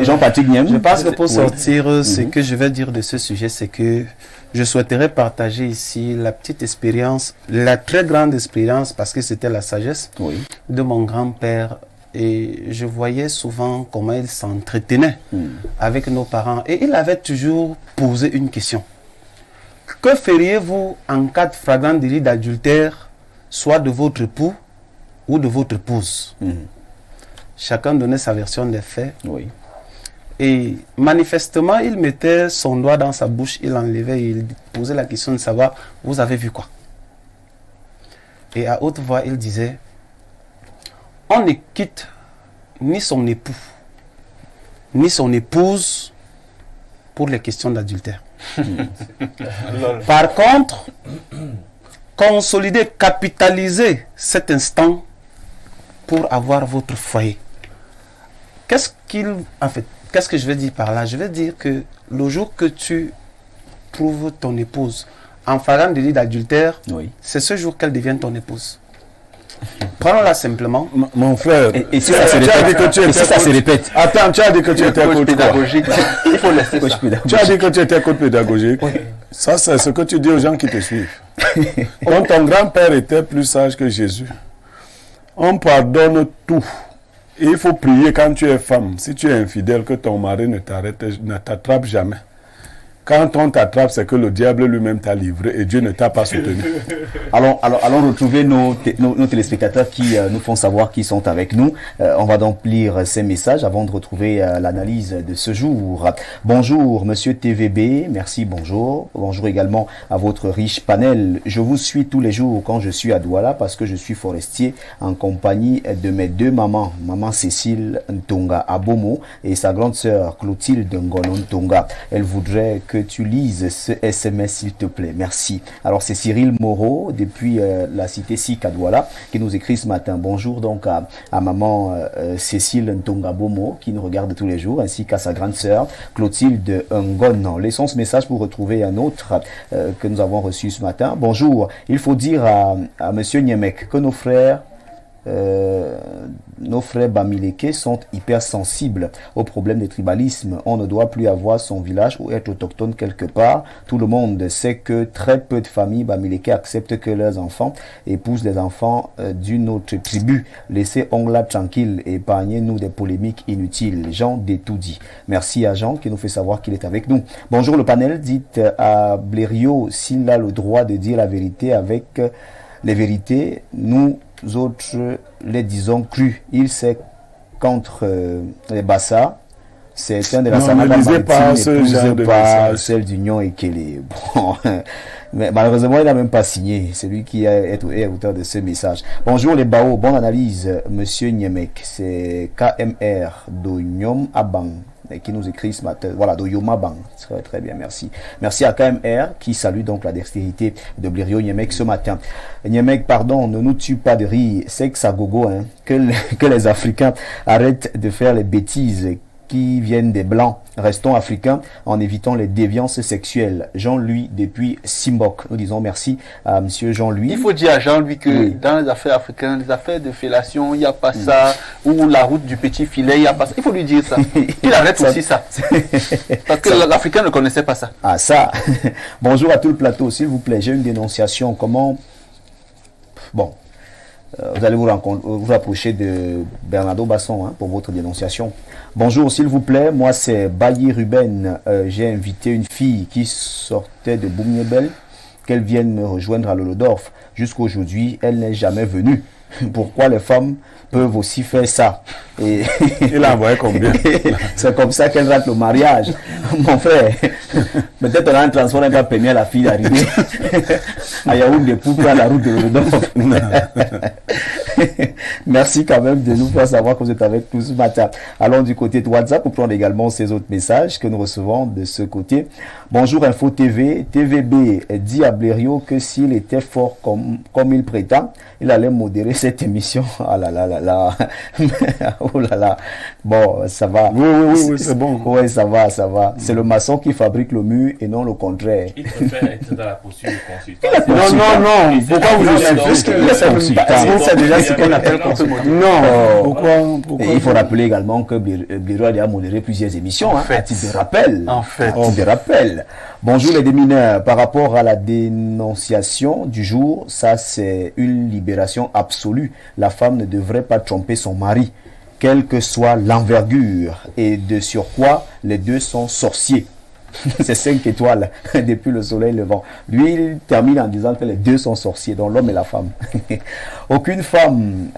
Jean-Patrick Niem. Je pense que pour sortir, ce que je vais dire de ce sujet, c'est que je souhaiterais partager ici la petite expérience, la très grande expérience, parce que c'était la sagesse de mon grand-père. Et je voyais souvent comment il s'entretenait avec nos parents. Et il avait toujours posé une question. Que feriez-vous en cas de flagrant délit d'adultère, soit de votre époux ou de votre épouse? Chacun donnait sa version des faits. Oui. Et manifestement, il mettait son doigt dans sa bouche, il enlevait, il posait la question de savoir, vous avez vu quoi? Et à haute voix, il disait, on ne quitte ni son époux, ni son épouse pour les questions d'adultère. Par contre, consolider, capitaliser cet instant pour avoir votre foyer. Qu'est-ce que je vais dire par là? Je vais dire que le jour que tu trouves ton épouse en flagrant délit d'adultère, c'est ce jour qu'elle devient ton épouse. Prenons-la simplement. Mon frère, et si ça se répète, Attends, tu as dit que tu étais coach pédagogique. Il faut laisser ça. Tu as dit que tu étais coach pédagogique. Ça, c'est ce que tu dis aux gens qui te suivent. Quand ton grand-père était plus sage que Jésus, on pardonne tout. Et il faut prier quand tu es femme, si tu es infidèle, que ton mari ne t'attrape jamais. Quand on t'attrape, c'est que le diable lui-même t'a livré et Dieu ne t'a pas soutenu. Allons retrouver nos téléspectateurs qui nous font savoir qu'ils sont avec nous. On va donc lire ces messages avant de retrouver l'analyse de ce jour. Bonjour, monsieur TVB. Merci, bonjour. Bonjour également à votre riche panel. Je vous suis tous les jours quand je suis à Douala parce que je suis forestier en compagnie de mes deux mamans. Maman Cécile Ntonga à Bomo et sa grande sœur Clotilde Ngono Ntonga. Elle voudrait que tu lises ce SMS s'il te plaît. Merci. Alors c'est Cyril Moreau depuis la cité SIC à Douala qui nous écrit ce matin. Bonjour donc à maman Cécile Ntonga Bomo qui nous regarde tous les jours ainsi qu'à sa grande sœur Clotilde Ngon. Laissons ce message pour retrouver un autre que nous avons reçu ce matin. Bonjour. Il faut dire à monsieur Niemek que nos frères Bamileke sont hypersensibles au problème des tribalismes. On ne doit plus avoir son village ou être autochtone quelque part. Tout le monde sait que très peu de familles Bamileke acceptent que leurs enfants épousent les enfants d'une autre tribu. Laissez Ongla tranquille et épargnez-nous des polémiques inutiles. Jean Détoudi. Merci à Jean qui nous fait savoir qu'il est avec nous. Bonjour le panel. Dites à Blériot s'il a le droit de dire la vérité avec les vérités. Nous autres les disons crus. Il sait contre les Bassa. C'est un de la Sanaga maritime, pas celle d'Union et Kélé. Bon, mais malheureusement, il n'a même pas signé. C'est lui qui est auteur de ce message. Bonjour les Bao, bonne analyse, monsieur Niemek. C'est KMR d'Onyom Abang qui nous écrit ce matin. Voilà, d'Oyoma Bang. Très, très bien, merci. Merci à KMR qui salue donc la dextérité de Blériot Niemek ce matin. Niemek, pardon, ne nous tue pas de rire. C'est que ça gogo, hein, que les Africains arrêtent de faire les bêtises qui viennent des Blancs. Restons africains en évitant les déviances sexuelles. Jean-Louis depuis Simbok. Nous disons merci à monsieur Jean-Louis. Il faut dire à Jean-Louis que dans les affaires africaines, les affaires de fellation, il n'y a pas ça. Ou la route du petit filet, il n'y a pas ça. Il faut lui dire ça. Qu'il arrête aussi ça. Parce que l'Africain ne connaissait pas ça. Ah ça. Bonjour à tout le plateau, s'il vous plaît. J'ai une dénonciation. Comment... Bon... vous allez vous rapprocher de Bernardo Basson pour votre dénonciation. Bonjour, s'il vous plaît. Moi, c'est Bayi Ruben. J'ai invité une fille qui sortait de Boumniebel, qu'elle vienne me rejoindre à Lolodorf. Jusqu'à aujourd'hui, elle n'est jamais venue. Pourquoi les femmes peuvent aussi faire ça? Et il a envoyé combien? C'est comme ça qu'elle rate le mariage. Mon frère, peut-être on a un transport, on va permettre à la fille d'arriver à Yaoundé pour prendre la route de Lolodorf. Merci quand même de nous faire savoir que vous êtes avec nous ce matin. Allons du côté de WhatsApp pour prendre également ces autres messages que nous recevons de ce côté. Bonjour Info TV. TVB dit à Blériot que s'il était fort comme il prétend, il allait modérer cette émission. Ah là là là là. Oh là là. Bon, ça va. Oui, c'est bon. Oui, ça va, ça va. C'est le maçon qui fabrique le mur et non le contraire. Il préfère être dans la posture du consultant. Non. Pourquoi vous êtes C'est déjà ce qu'on appelle Non. Pourquoi Et il faut rappeler également que Blériot a déjà modéré plusieurs émissions, à titre de rappel. En fait. De rappel. Bonjour les démineurs. Par rapport à la dénonciation du jour, ça c'est une libération absolue. La femme ne devrait pas tromper son mari, quelle que soit l'envergure. Et de surcroît, les deux sont sorciers. C'est 5 étoiles depuis le soleil levant. Lui, il termine en disant que les deux sont sorciers, donc l'homme et la femme. Aucune femme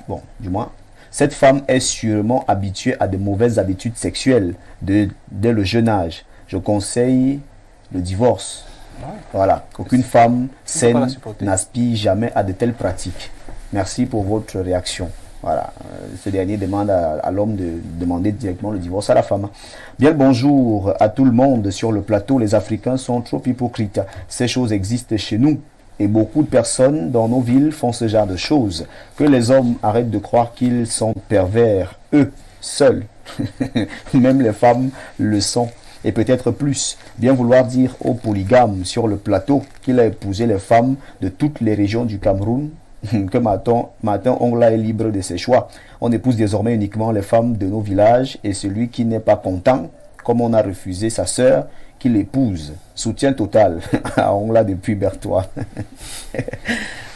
bon, du moins, cette femme est sûrement habituée à de mauvaises habitudes sexuelles dès le jeune âge. Je conseille le divorce. Voilà, qu'aucune femme saine n'aspire jamais à de telles pratiques. Merci pour votre réaction. Voilà, ce dernier demande à l'homme de demander directement le divorce à la femme. Bien le bonjour à tout le monde sur le plateau. Les Africains sont trop hypocrites. Ces choses existent chez nous. Et beaucoup de personnes dans nos villes font ce genre de choses. Que les hommes arrêtent de croire qu'ils sont pervers, eux, seuls. Même les femmes le sont. Et peut-être plus. Bien vouloir dire au polygame sur le plateau qu'il a épousé les femmes de toutes les régions du Cameroun, que Martin Ongla est libre de ses choix. On épouse désormais uniquement les femmes de nos villages et celui qui n'est pas content, comme on a refusé sa sœur, qu'il épouse. Soutien total à Ongla depuis Berthois.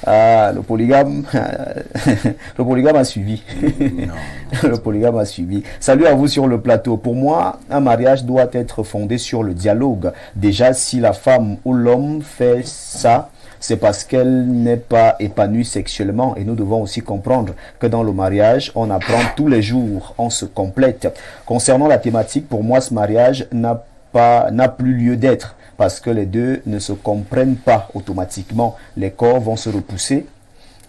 Le polygame a suivi. Le polygame a suivi. Salut à vous sur le plateau. Pour moi, un mariage doit être fondé sur le dialogue. Déjà, si la femme ou l'homme fait ça, c'est parce qu'elle n'est pas épanouie sexuellement. Et nous devons aussi comprendre que dans le mariage, on apprend tous les jours, on se complète. Concernant la thématique, pour moi, ce mariage n'a plus lieu d'être parce que les deux ne se comprennent pas automatiquement. Les corps vont se repousser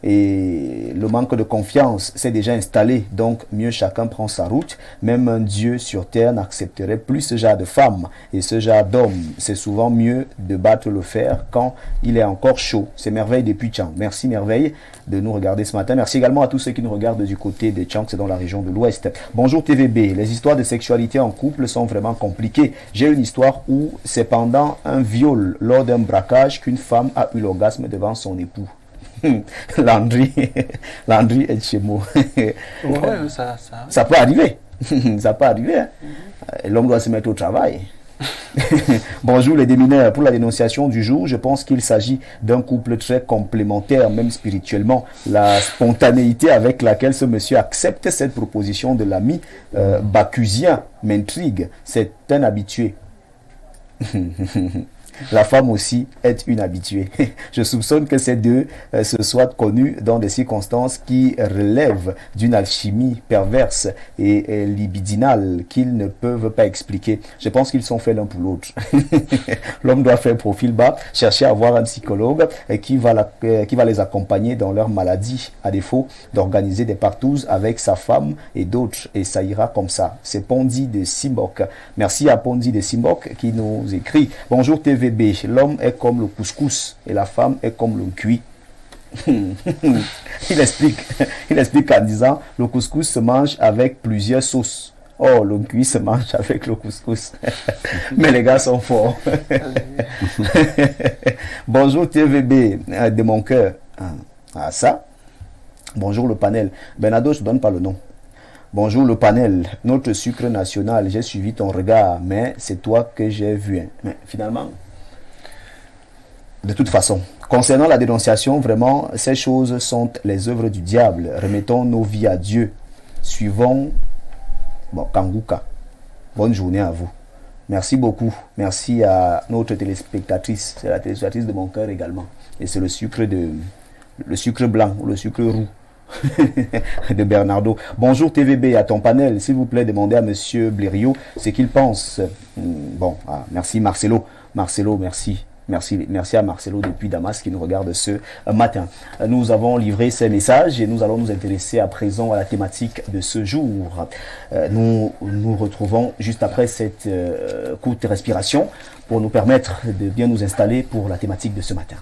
et le manque de confiance s'est déjà installé. Donc, mieux chacun prend sa route. Même un Dieu sur terre n'accepterait plus ce genre de femme et ce genre d'homme. C'est souvent mieux de battre le fer quand il est encore chaud. C'est Merveille depuis Tchang. Merci Merveille de nous regarder ce matin. Merci également à tous ceux qui nous regardent du côté de Tchang, c'est dans la région de l'Ouest. Bonjour TVB. Les histoires de sexualité en couple sont vraiment compliquées. J'ai une histoire où c'est pendant un viol lors d'un braquage qu'une femme a eu l'orgasme devant son époux. Landry est chez moi. Ça peut arriver. Ça peut arriver. Hein. L'homme doit se mettre au travail. Bonjour les démineurs. Pour la dénonciation du jour, je pense qu'il s'agit d'un couple très complémentaire, même spirituellement. La spontanéité avec laquelle ce monsieur accepte cette proposition de l'ami bacusien m'intrigue. C'est un habitué. La femme aussi est une habituée. Je soupçonne que ces deux se soient connus dans des circonstances qui relèvent d'une alchimie perverse et libidinale qu'ils ne peuvent pas expliquer. Je pense qu'ils sont faits l'un pour l'autre. L'homme doit faire profil bas, chercher à avoir un psychologue qui va les accompagner dans leur maladie, à défaut d'organiser des partouzes avec sa femme et d'autres. Et ça ira comme ça. C'est Pondi de Simbok. Merci à Pondi de Simbok qui nous écrit. Bonjour TV. L'homme est comme le couscous et la femme est comme le cuit. Il explique en disant le couscous se mange avec plusieurs sauces. Oh, le cuit se mange avec le couscous. Mais les gars sont forts. Bonjour TVB de mon cœur. Ah ça. Bonjour le panel. Bernardo, je ne donne pas le nom. Bonjour le panel, notre sucre national, j'ai suivi ton regard, mais c'est toi que j'ai vu. Mais finalement, de toute façon, concernant la dénonciation, vraiment, ces choses sont les œuvres du diable. Remettons nos vies à Dieu. Suivons Kanguka. Bonne journée à vous. Merci beaucoup. Merci à notre téléspectatrice. C'est la téléspectatrice de mon cœur également. Et c'est le sucre blanc ou le sucre roux. de Bernardo. Bonjour TVB, à ton panel, s'il vous plaît, demandez à monsieur Blériot ce qu'il pense. Merci Marcelo, merci. Merci à Marcelo depuis Damas qui nous regarde ce matin. Nous avons livré ces messages et nous allons nous intéresser à présent à la thématique de ce jour. Nous nous retrouvons juste après cette courte respiration pour nous permettre de bien nous installer pour la thématique de ce matin.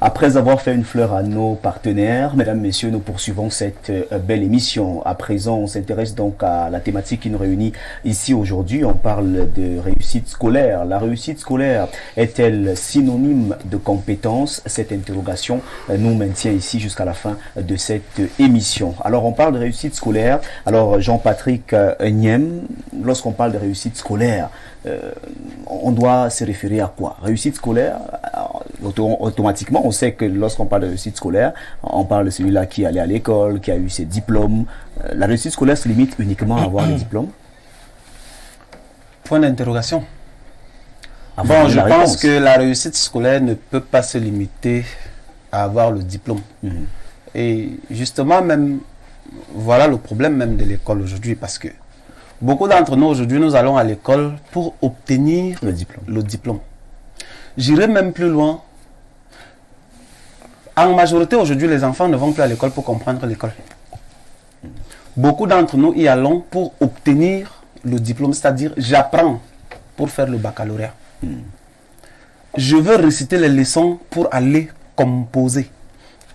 Après avoir fait une fleur à nos partenaires, mesdames, messieurs, nous poursuivons cette belle émission. À présent, on s'intéresse donc à la thématique qui nous réunit ici aujourd'hui. On parle de réussite scolaire. La réussite scolaire est-elle synonyme de compétence? Cette interrogation nous maintient ici jusqu'à la fin de cette émission. Alors, on parle de réussite scolaire. Alors, Jean-Patrick Niem, lorsqu'on parle de réussite scolaire, on doit se référer à quoi? Réussite scolaire, automatiquement, on sait que lorsqu'on parle de réussite scolaire, on parle de celui-là qui est allé à l'école, qui a eu ses diplômes. La réussite scolaire se limite uniquement à avoir les diplômes? Point d'interrogation. Bon, je pense que la réussite scolaire ne peut pas se limiter à avoir le diplôme. Et justement, même, voilà le problème même de l'école aujourd'hui, parce que beaucoup d'entre nous aujourd'hui, nous allons à l'école pour obtenir le diplôme. J'irai même plus loin. En majorité, aujourd'hui, les enfants ne vont plus à l'école pour comprendre l'école. Beaucoup d'entre nous y allons pour obtenir le diplôme, c'est-à-dire j'apprends pour faire le baccalauréat. Je veux réciter les leçons pour aller composer.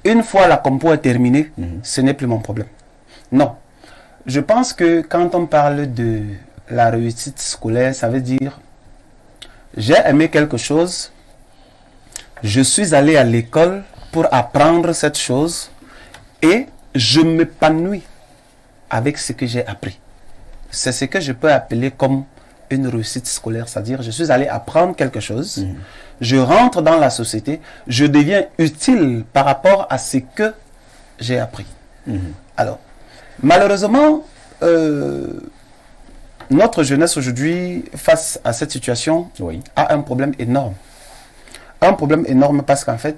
Une fois la compo est terminée, ce n'est plus mon problème. Non. Je pense que quand on parle de la réussite scolaire, ça veut dire j'ai aimé quelque chose, je suis allé à l'école pour apprendre cette chose et je m'épanouis avec ce que j'ai appris. C'est ce que je peux appeler comme une réussite scolaire, c'est-à-dire je suis allé apprendre quelque chose, je rentre dans la société, je deviens utile par rapport à ce que j'ai appris. Alors, malheureusement, notre jeunesse aujourd'hui, face à cette situation, a un problème énorme. Un problème énorme parce qu'en fait,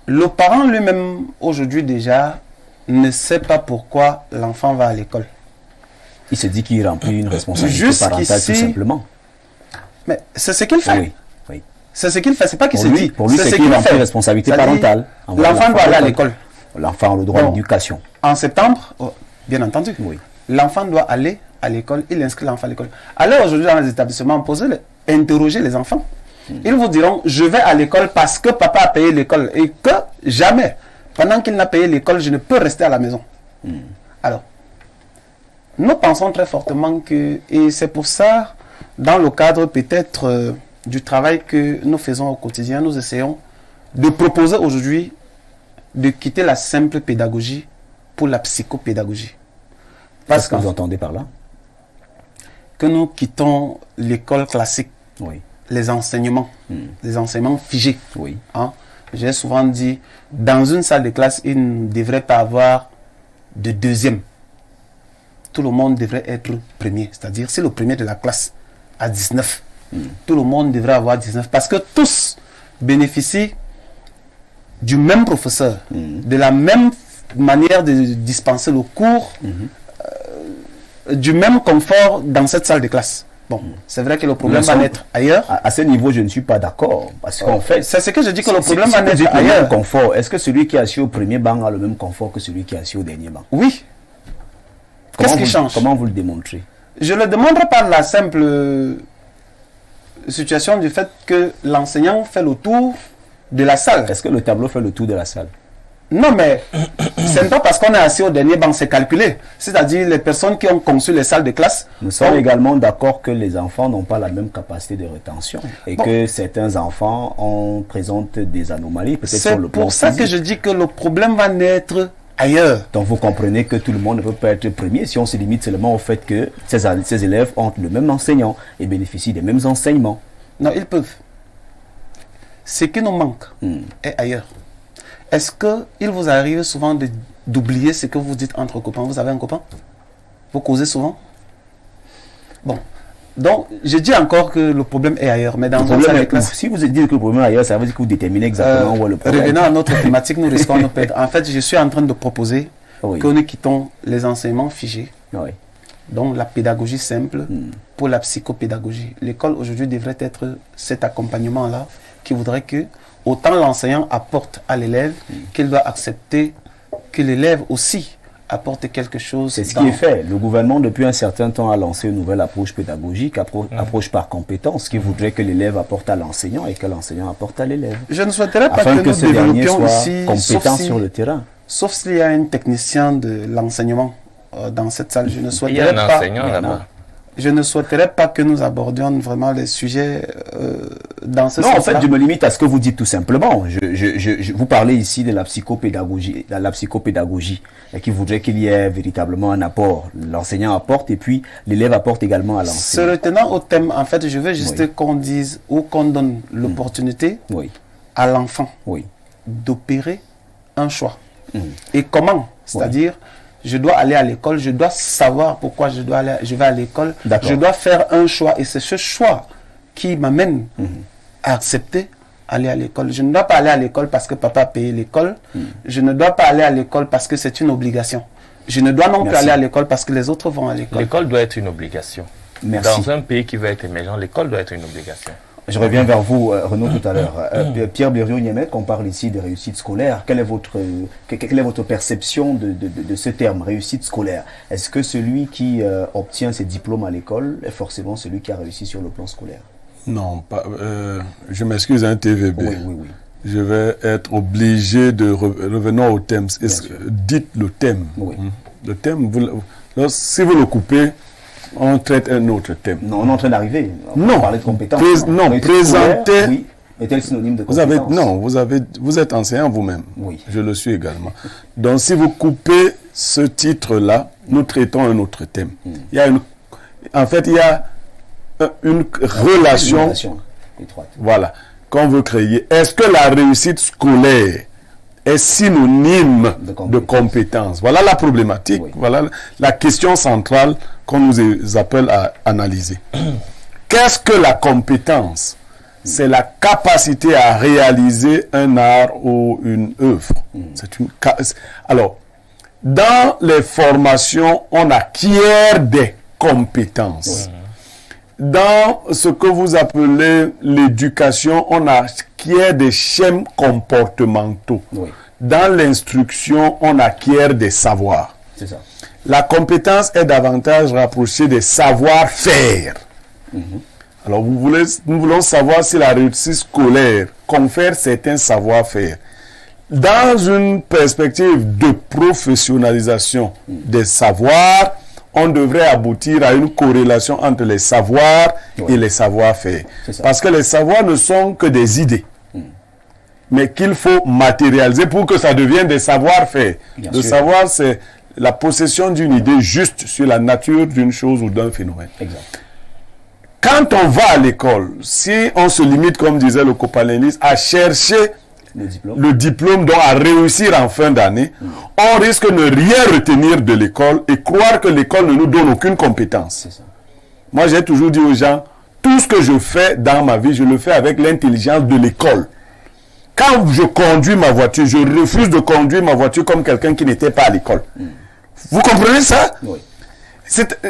le parent lui-même, aujourd'hui déjà, ne sait pas pourquoi l'enfant va à l'école. Il se dit qu'il remplit une responsabilité parentale tout simplement. Mais c'est ce qu'il fait. Oui. C'est ce qu'il fait, c'est pas qu'il se dit. Pour lui, c'est qu'il remplit une responsabilité parentale. L'enfant doit aller à l'école. L'enfant a le droit à l'éducation. En septembre, bien entendu, l'enfant doit aller à l'école, il inscrit l'enfant à l'école. Allez aujourd'hui dans les établissements, interrogez les enfants. Ils vous diront, je vais à l'école parce que papa a payé l'école et que jamais, pendant qu'il n'a payé l'école, je ne peux rester à la maison. Alors, nous pensons très fortement que, et c'est pour ça, dans le cadre peut-être du travail que nous faisons au quotidien, nous essayons de proposer aujourd'hui de quitter la simple pédagogie pour la psychopédagogie. Qu'est-ce que vous entendez par là? Que nous quittons l'école classique, les enseignements figés. J'ai souvent dit, dans une salle de classe, il ne devrait pas avoir de deuxième. Tout le monde devrait être premier. C'est-à-dire, si le premier de la classe a 19, tout le monde devrait avoir 19. Parce que tous bénéficient du même professeur, de la même manière de dispenser le cours, du même confort dans cette salle de classe. Bon, c'est vrai que le problème va naître ailleurs. À ce niveau, je ne suis pas d'accord. Parce qu'en fait, c'est ce que je dis, que le problème va naître ailleurs. Confort. Est-ce que celui qui est assis au premier banc a le même confort que celui qui est assis au dernier banc? Oui. Qu'est-ce qui change? Comment vous le démontrez? Je le démontre par la simple situation du fait que l'enseignant fait le tour de la salle. Est-ce que le tableau fait le tour de la salle? Non, mais ce n'est pas parce qu'on est assis au dernier banc, c'est calculé. C'est-à-dire les personnes qui ont conçu les salles de classe. Nous sommes également d'accord que les enfants n'ont pas la même capacité de rétention et que certains enfants présentent des anomalies. C'est pour ça que je dis que le problème va naître ailleurs. Donc vous comprenez que tout le monde ne peut pas être premier si on se limite seulement au fait que ces élèves ont le même enseignant et bénéficient des mêmes enseignements. Non, ils peuvent. Ce qui nous manque est ailleurs. Est-ce qu'il vous arrive souvent d'oublier ce que vous dites entre copains? Vous avez un copain? Vous causez souvent? Bon. Donc, je dis encore que le problème est ailleurs. Mais dans le problème est, si vous dites que le problème est ailleurs, ça veut dire que vous déterminez exactement où est le problème. Revenant à notre thématique, nous risquons de perdre. En fait, je suis en train de proposer que nous quittons les enseignements figés. Donc, la pédagogie simple pour la psychopédagogie. L'école aujourd'hui devrait être cet accompagnement-là qui voudrait que autant l'enseignant apporte à l'élève qu'il doit accepter que l'élève aussi apporte quelque chose. C'est ce qui est fait. Le gouvernement, depuis un certain temps, a lancé une nouvelle approche pédagogique, approche par compétence, qui voudrait que l'élève apporte à l'enseignant et que l'enseignant apporte à l'élève. Je ne souhaiterais pas que nous développions ici, compétent sur le terrain. Sauf s'il y a un technicien de l'enseignement dans cette salle. Je ne souhaiterais il y a un enseignant là-bas. Je ne souhaiterais pas que nous abordions vraiment les sujets dans ce sens-là. Non, en fait, je me limite à ce que vous dites tout simplement. Vous parlez ici de la psychopédagogie, qui voudrait qu'il y ait véritablement un apport. L'enseignant apporte et puis l'élève apporte également à l'enseignant. Se retenant au thème, en fait, je veux juste qu'on dise ou qu'on donne l'opportunité à l'enfant d'opérer un choix. Et comment? C'est-à-dire... Je dois aller à l'école, je dois savoir pourquoi je vais à l'école. Je dois faire un choix et c'est ce choix qui m'amène à accepter aller à l'école. Je ne dois pas aller à l'école parce que papa a payé l'école. Je ne dois pas aller à l'école parce que c'est une obligation. Je ne dois non plus aller à l'école parce que les autres vont à l'école. L'école doit être une obligation. Dans un pays qui veut être émergent, l'école doit être une obligation. Je reviens vers vous, Renaud, tout à l'heure. Pierre Bériot-Niemet, on parle ici de réussite scolaire. Quelle est votre perception de ce terme, réussite scolaire? Est-ce que celui qui obtient ses diplômes à l'école est forcément celui qui a réussi sur le plan scolaire? Non, pas, je m'excuse, un TVB. Oui. Je vais être obligé de revenir au thème. Dites le thème. Le thème, si vous le coupez, on traite un autre thème. Non, on est en train d'arriver. Non. On parlait de compétences. Présenter. Oui. Est-elle synonyme de compétence? Vous êtes enseignant vous-même. Oui. Je le suis également. Donc, si vous coupez ce titre-là, nous traitons un autre thème. Il y a une relation étroite. Voilà, qu'on veut créer. Est-ce que la réussite scolaire est synonyme de compétence? Voilà la problématique. Voilà la question centrale qu'on nous appelle à analyser. Qu'est-ce que la compétence? C'est la capacité à réaliser un art ou une œuvre. Alors, dans les formations, on acquiert des compétences. Dans ce que vous appelez l'éducation, on acquiert des schèmes comportementaux. Dans l'instruction, on acquiert des savoirs. C'est ça. La compétence est davantage rapprochée des savoir-faire. Alors, nous voulons savoir si la réussite scolaire confère certains savoir-faire. Dans une perspective de professionnalisation des savoirs, on devrait aboutir à une corrélation entre les savoirs et les savoir-faire. Parce que les savoirs ne sont que des idées, mais qu'il faut matérialiser pour que ça devienne des savoir-faire. Le savoir, c'est la possession d'une idée juste sur la nature d'une chose ou d'un phénomène. Exact. Quand on va à l'école, si on se limite, comme disait le copaléniste, à chercher le diplôme, donc à réussir en fin d'année, on risque de ne rien retenir de l'école et croire que l'école ne nous donne aucune compétence. Moi, j'ai toujours dit aux gens, tout ce que je fais dans ma vie, je le fais avec l'intelligence de l'école. Quand je conduis ma voiture, je refuse de conduire ma voiture comme quelqu'un qui n'était pas à l'école. Vous comprenez ça? Oui.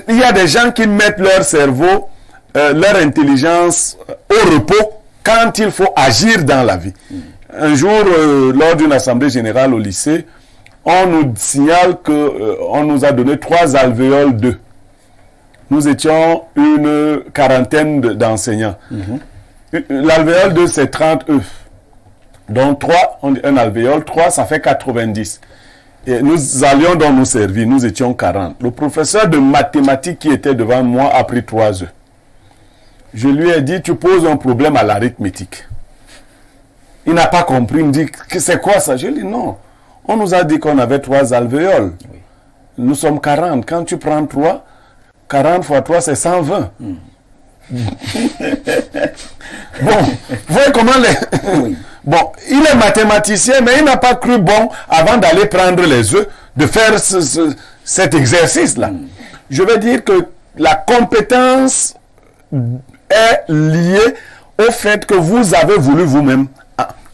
Il y a des gens qui mettent leur cerveau, leur intelligence au repos quand il faut agir dans la vie. Un jour, lors d'une assemblée générale au lycée, on nous signale qu'on nous a donné 3 alvéoles 2. Nous étions une quarantaine d'enseignants. L'alvéole 2, c'est 30 œufs. Donc 3, un alvéole, 3, ça fait 90. Et nous allions donc nous servir, nous étions 40. Le professeur de mathématiques qui était devant moi a pris 3 œufs. Je lui ai dit, tu poses un problème à l'arithmétique. Il n'a pas compris, il me dit, c'est quoi ça? Je lui ai dit, non. On nous a dit qu'on avait 3 alvéoles. Oui. Nous sommes 40. Quand tu prends 3, 40 fois 3, c'est 120. Bon, vous voyez comment les... Oui. Bon, il est mathématicien, mais il n'a pas cru bon, avant d'aller prendre les œufs, de faire cet exercice-là. Je veux dire que la compétence est liée au fait que vous avez voulu vous-même,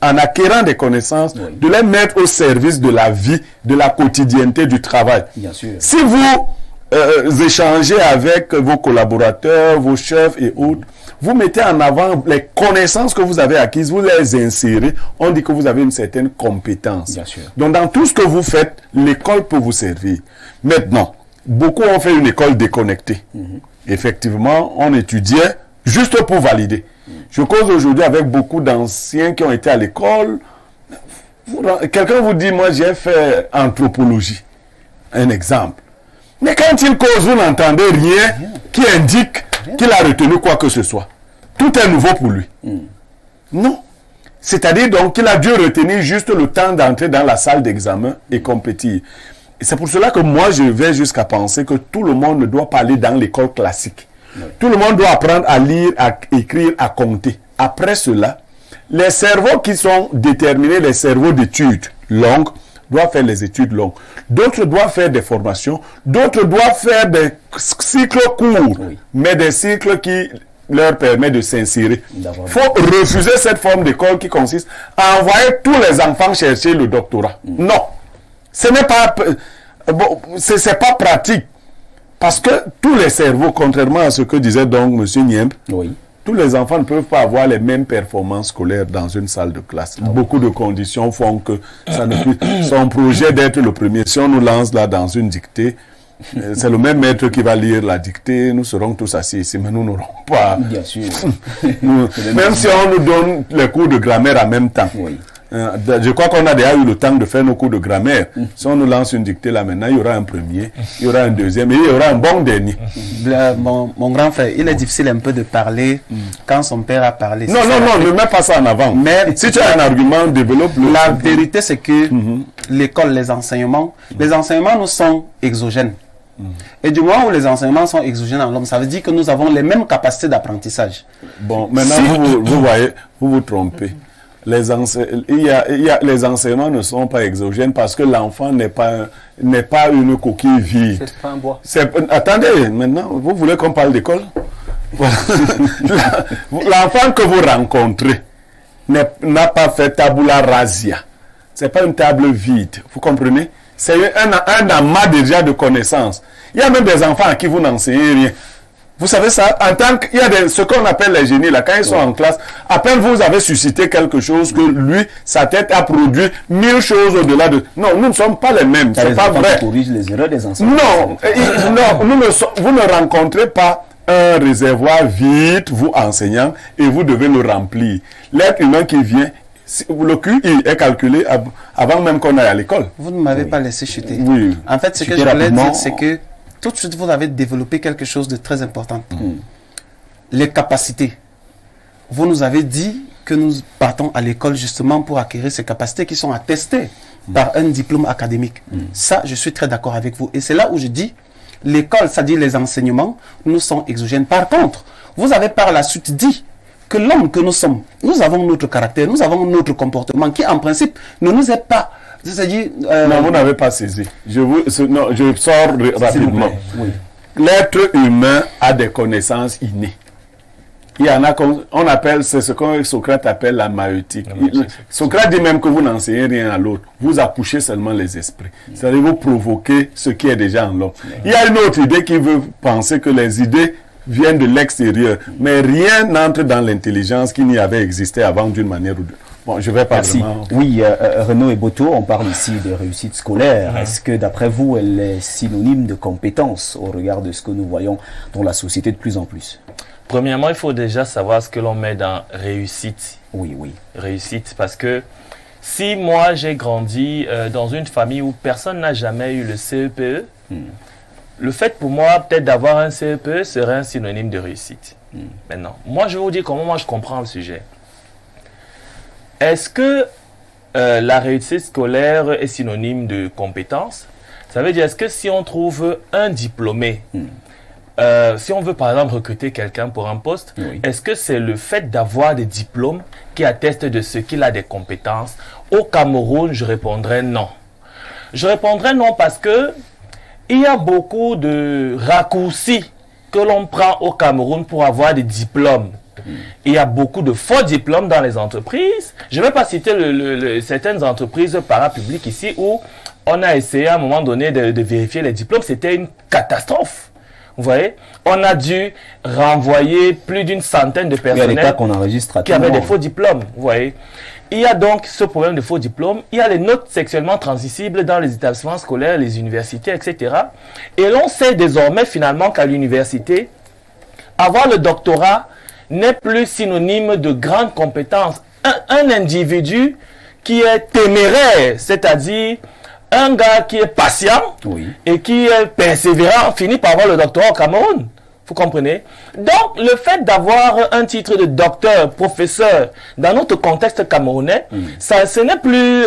en acquérant des connaissances, oui, de les mettre au service de la vie, de la quotidienneté du travail. Bien sûr. Si vous échangez avec vos collaborateurs, vos chefs et autres, vous mettez en avant les connaissances que vous avez acquises, vous les insérez, on dit que vous avez une certaine compétence. Bien sûr. Donc dans tout ce que vous faites, l'école peut vous servir. Maintenant, beaucoup ont fait une école déconnectée. Effectivement, on étudiait juste pour valider. Je cause aujourd'hui avec beaucoup d'anciens qui ont été à l'école. Quelqu'un vous dit, moi j'ai fait anthropologie. Un exemple. Mais quand il cause, vous n'entendez rien qui indique qu'il a retenu quoi que ce soit. Tout est nouveau pour lui. Non. C'est-à-dire donc qu'il a dû retenir juste le temps d'entrer dans la salle d'examen et compétir. Et c'est pour cela que moi je vais jusqu'à penser que tout le monde ne doit pas aller dans l'école classique. Tout le monde doit apprendre à lire, à écrire, à compter. Après cela, les cerveaux qui sont déterminés, les cerveaux d'études longues, doivent faire les études longues. D'autres doivent faire des formations. D'autres doivent faire des cycles courts, mais des cycles qui leur permettent de s'insérer. Il faut refuser cette forme d'école qui consiste à envoyer tous les enfants chercher le doctorat. Non, ce n'est pas, c'est pas pratique. Parce que tous les cerveaux, contrairement à ce que disait donc M. Niemp, tous les enfants ne peuvent pas avoir les mêmes performances scolaires dans une salle de classe. Beaucoup de conditions font que ça ne peut... Son projet d'être le premier, si on nous lance là dans une dictée, c'est le même maître qui va lire la dictée, nous serons tous assis ici, mais nous n'aurons pas... Bien sûr. Même si on nous donne les cours de grammaire en même temps. Je crois qu'on a déjà eu le temps de faire nos cours de grammaire. Si on nous lance une dictée là maintenant, il y aura un premier, il y aura un deuxième et il y aura un bon dernier. Mon grand frère, il est difficile un peu de parler quand son père a parlé. Non, ne mets pas ça en avant. Mais si tu as un argument, développe-le. La vérité, c'est que l'école, les enseignements nous sont exogènes. Et du moment où les enseignements sont exogènes en l'homme, ça veut dire que nous avons les mêmes capacités d'apprentissage. Bon, maintenant, vous voyez, vous vous trompez. Les enseignements ne sont pas exogènes parce que l'enfant n'est pas une coquille vide. C'est pas un bois. Attendez, maintenant, vous voulez qu'on parle d'école? L'enfant que vous rencontrez n'a pas fait tabula rasa. C'est pas une table vide. Vous comprenez? C'est un amas déjà de connaissances. Il y a même des enfants à qui vous n'enseignez rien. Vous savez ça, en tant qu'il y a ce qu'on appelle les génies, là, quand ils sont en classe, à peine vous avez suscité quelque chose que lui, sa tête a produit 1000 choses au-delà de... Non, nous ne sommes pas les mêmes, c'est pas vrai. Corrige les erreurs des enseignants. Non, vous ne rencontrez pas un réservoir vide, vous enseignant, et vous devez le remplir. L'être humain qui vient, le QI est calculé avant même qu'on aille à l'école. Vous ne m'avez pas laissé chuter. Oui. En fait, ce que je voulais dire, c'est que tout de suite, vous avez développé quelque chose de très important. Les capacités. Vous nous avez dit que nous partons à l'école justement pour acquérir ces capacités qui sont attestées par un diplôme académique. Ça, je suis très d'accord avec vous. Et c'est là où je dis, l'école, c'est-à-dire les enseignements, nous sont exogènes. Par contre, vous avez par la suite dit que l'homme que nous sommes, nous avons notre caractère, nous avons notre comportement qui, en principe, ne nous est pas... Non, vous n'avez pas saisi. Je sors rapidement. L'être humain a des connaissances innées. Il y en a, on appelle, c'est ce que Socrate appelle la maïeutique. Socrate dit même que vous n'enseignez rien à l'autre. Vous accouchez seulement les esprits. C'est-à-dire vous provoquez ce qui est déjà en l'homme. Il y a une autre idée qui veut penser que les idées viennent de l'extérieur. Mais rien n'entre dans l'intelligence qui n'y avait existé avant d'une manière ou d'une autre. Bon, je vais pas vraiment... Oui, Renaud et Boto, on parle ici de réussite scolaire. Est-ce que, d'après vous, elle est synonyme de compétence au regard de ce que nous voyons dans la société de plus en plus? Premièrement, il faut déjà savoir ce que l'on met dans réussite. Oui. Réussite, parce que si moi, j'ai grandi dans une famille où personne n'a jamais eu le CEPE, le fait pour moi, peut-être d'avoir un CEPE serait un synonyme de réussite. Maintenant, moi, je vais vous dire comment moi je comprends le sujet. Est-ce que la réussite scolaire est synonyme de compétence? Ça veut dire, est-ce que si on trouve un diplômé, si on veut par exemple recruter quelqu'un pour un poste, est-ce que c'est le fait d'avoir des diplômes qui attestent de ce qu'il a des compétences? Au Cameroun, je répondrais non. Je répondrais non parce que il y a beaucoup de raccourcis que l'on prend au Cameroun pour avoir des diplômes. Il y a beaucoup de faux diplômes dans les entreprises. Je ne vais pas citer certaines entreprises parapubliques ici où on a essayé à un moment donné de vérifier les diplômes. C'était une catastrophe. Vous voyez, on a dû renvoyer plus d'une centaine de personnels qui avaient des faux diplômes. Vous voyez, il y a donc ce problème de faux diplômes. Il y a les notes sexuellement transmissibles dans les établissements scolaires, les universités, etc. Et l'on sait désormais finalement qu'à l'université, avoir le doctorat n'est plus synonyme de grande compétence. Un individu qui est téméraire, c'est-à-dire un gars qui est patient et qui est persévérant, finit par avoir le doctorat au Cameroun. Vous comprenez? Donc, le fait d'avoir un titre de docteur, professeur, dans notre contexte camerounais, ce n'est plus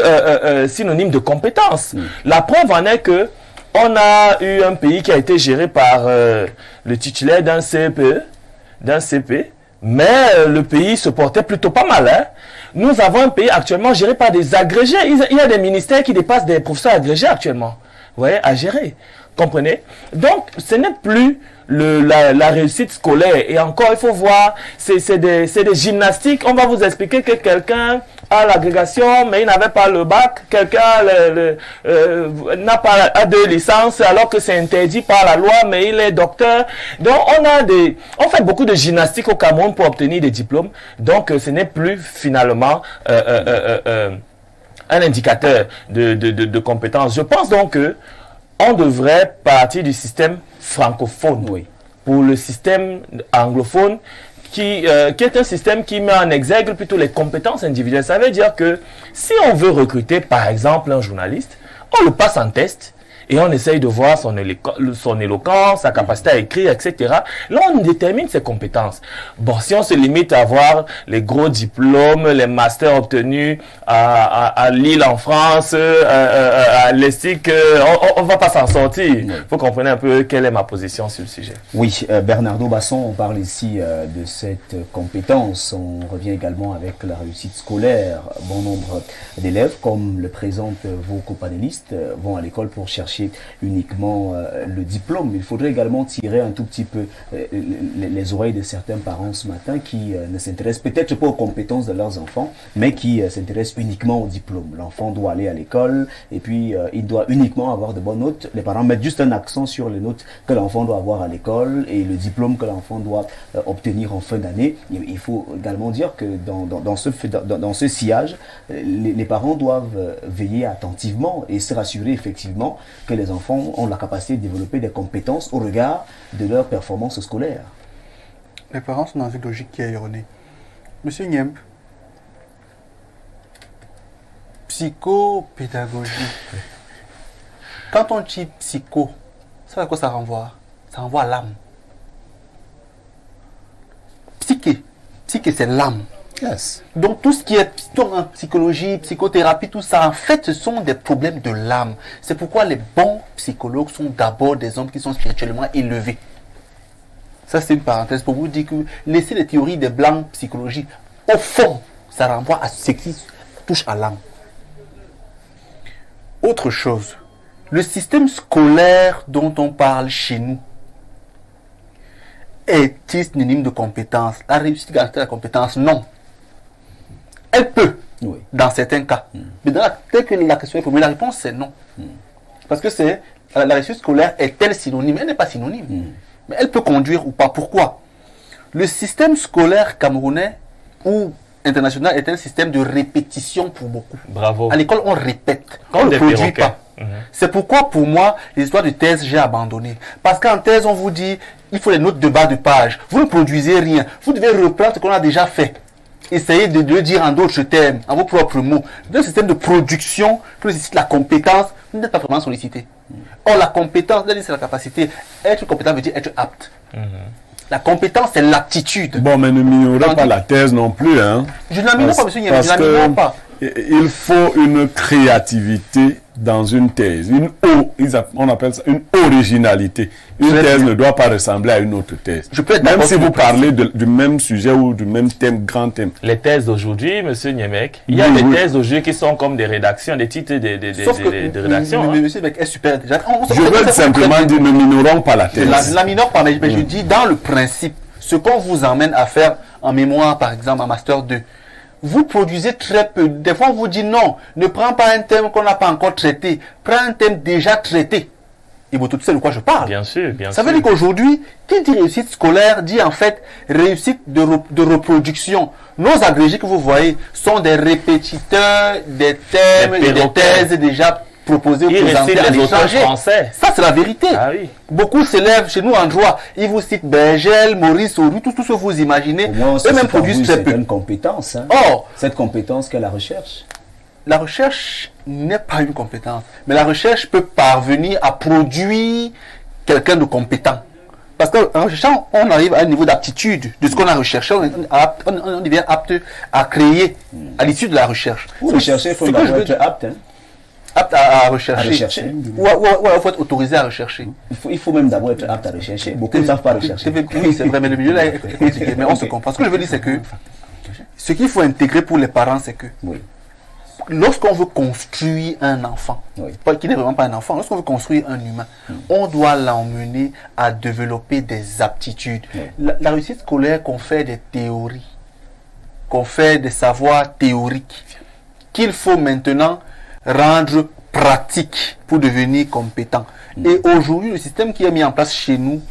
synonyme de compétence. La preuve en est que on a eu un pays qui a été géré par le titulaire d'un CP, mais le pays se portait plutôt pas mal. Hein? Nous avons un pays actuellement géré par des agrégés. Il y a des ministères qui dépassent des professeurs agrégés actuellement. Vous voyez, à gérer. Comprenez? Donc, ce n'est plus la réussite scolaire. Et encore, il faut voir, c'est des gymnastiques. On va vous expliquer que quelqu'un a l'agrégation, mais il n'avait pas le bac. Quelqu'un n'a pas 2 licences, alors que c'est interdit par la loi, mais il est docteur. Donc, on fait beaucoup de gymnastique au Cameroun pour obtenir des diplômes. Donc, ce n'est plus finalement un indicateur de compétence. Je pense donc que on devrait partir du système francophone pour le système anglophone qui est un système qui met en exergue plutôt les compétences individuelles. Ça veut dire que si on veut recruter par exemple un journaliste, on le passe en test et on essaye de voir son éloquence, sa capacité à écrire, etc. Là, on détermine ses compétences. Bon, si on se limite à voir les gros diplômes, les masters obtenus à Lille en France, à l'ESTIC, on ne va pas s'en sortir. Il faut comprendre un peu quelle est ma position sur le sujet. Oui, Bernardo Basson, on parle ici de cette compétence. On revient également avec la réussite scolaire. Bon nombre d'élèves, comme le présentent vos copanélistes, vont à l'école pour chercher uniquement le diplôme. Il faudrait également tirer un tout petit peu les oreilles de certains parents ce matin qui ne s'intéressent peut-être pas aux compétences de leurs enfants, mais qui s'intéressent uniquement au diplôme. L'enfant doit aller à l'école et puis il doit uniquement avoir de bonnes notes. Les parents mettent juste un accent sur les notes que l'enfant doit avoir à l'école et le diplôme que l'enfant doit obtenir en fin d'année. Il faut également dire que dans ce sillage, les parents doivent veiller attentivement et se rassurer effectivement que les enfants ont la capacité de développer des compétences au regard de leur performance scolaire. Les parents sont dans une logique qui est erronée. Monsieur Niemp, psychopédagogie. Quand on dit psycho, ça à quoi ça renvoie? Ça renvoie à l'âme. Psyché, c'est l'âme. Yes. Donc tout ce qui est psychologie, psychothérapie, tout ça, en fait, ce sont des problèmes de l'âme. C'est pourquoi les bons psychologues sont d'abord des hommes qui sont spirituellement élevés. Ça, c'est une parenthèse pour vous dire que laisser les théories des blancs psychologie, au fond, ça renvoie à ce qui touche à l'âme. Autre chose, le système scolaire dont on parle chez nous est-il synonyme de compétence? La réussite garantit la compétence? Non. Elle peut, dans certains cas. Mais telle que la question est posée, la réponse c'est non. Parce que la réussite scolaire est-elle synonyme? Elle n'est pas synonyme. Mais elle peut conduire ou pas. Pourquoi? Le système scolaire camerounais ou international est un système de répétition pour beaucoup. Bravo. À l'école, on répète. On ne produit pas. C'est pourquoi, pour moi, les histoires de thèse, j'ai abandonné. Parce qu'en thèse, on vous dit, il faut les notes de bas de page. Vous ne produisez rien. Vous devez reprendre ce qu'on a déjà fait. Essayez de le dire en d'autres termes, en vos propres mots. Dans le système de production, que nécessite la compétence, vous n'êtes pas vraiment sollicité. Or, la compétence, c'est la capacité. Être compétent veut dire être apte. La compétence, c'est l'aptitude. Bon, mais ne minorez pas la thèse non plus. Hein. Je ne la minore pas, monsieur Niemp, je ne la minore pas. il faut une créativité dans une thèse. On appelle ça une originalité. Une thèse ne doit pas ressembler à une autre thèse. Même si vous parlez du même sujet ou du même thème, grand thème. Les thèses d'aujourd'hui, monsieur Niemek, il y a des thèses d'aujourd'hui qui sont comme des rédactions, des titres de rédaction. Monsieur Niemek est super déjà. Je veux simplement dire, ne minorons pas la thèse. La minore pas, mais je dis dans le principe, ce qu'on vous emmène à faire en mémoire, par exemple, en Master 2, vous produisez très peu. Des fois, on vous dit non, ne prends pas un thème qu'on n'a pas encore traité. Prends un thème déjà traité. Et vous, tu sais de quoi je parle. Bien sûr, bien sûr. Ça veut dire qu'aujourd'hui, qui dit réussite scolaire dit en fait réussite de reproduction. Nos agrégés que vous voyez sont des répétiteurs des thèmes et des thèses déjà proposées ou présentées à l'étranger. Ça, c'est la vérité. Ah, oui. Beaucoup s'élèvent chez nous en droit. Ils vous citent Bergel, Maurice Auru, tout ce que vous imaginez. Eux-mêmes produisent très peu. C'est une compétence. Hein. Or, cette compétence qu'est la recherche. La recherche n'est pas une compétence. Mais la recherche peut parvenir à produire quelqu'un de compétent. Parce qu'en recherchant, on arrive à un niveau d'aptitude de ce qu'on a recherché. On devient apte à créer à l'issue de la recherche. Pour rechercher, il faut d'abord être apte. Hein. Apte à rechercher. Ou il faut être autorisé à rechercher. Il faut même d'abord être apte à rechercher. Beaucoup ne savent pas rechercher. Oui, c'est vrai, mais le milieu là est compliqué. Mais on se comprend. Ce que je veux dire, c'est que ce qu'il faut intégrer pour les parents, c'est que lorsqu'on veut construire un enfant, qui n'est vraiment pas un enfant, lorsqu'on veut construire un humain, on doit l'emmener à développer des aptitudes. La réussite scolaire confère des théories, confère des savoirs théoriques qu'il faut maintenant rendre pratique pour devenir compétent. Et aujourd'hui, le système qui est mis en place chez nous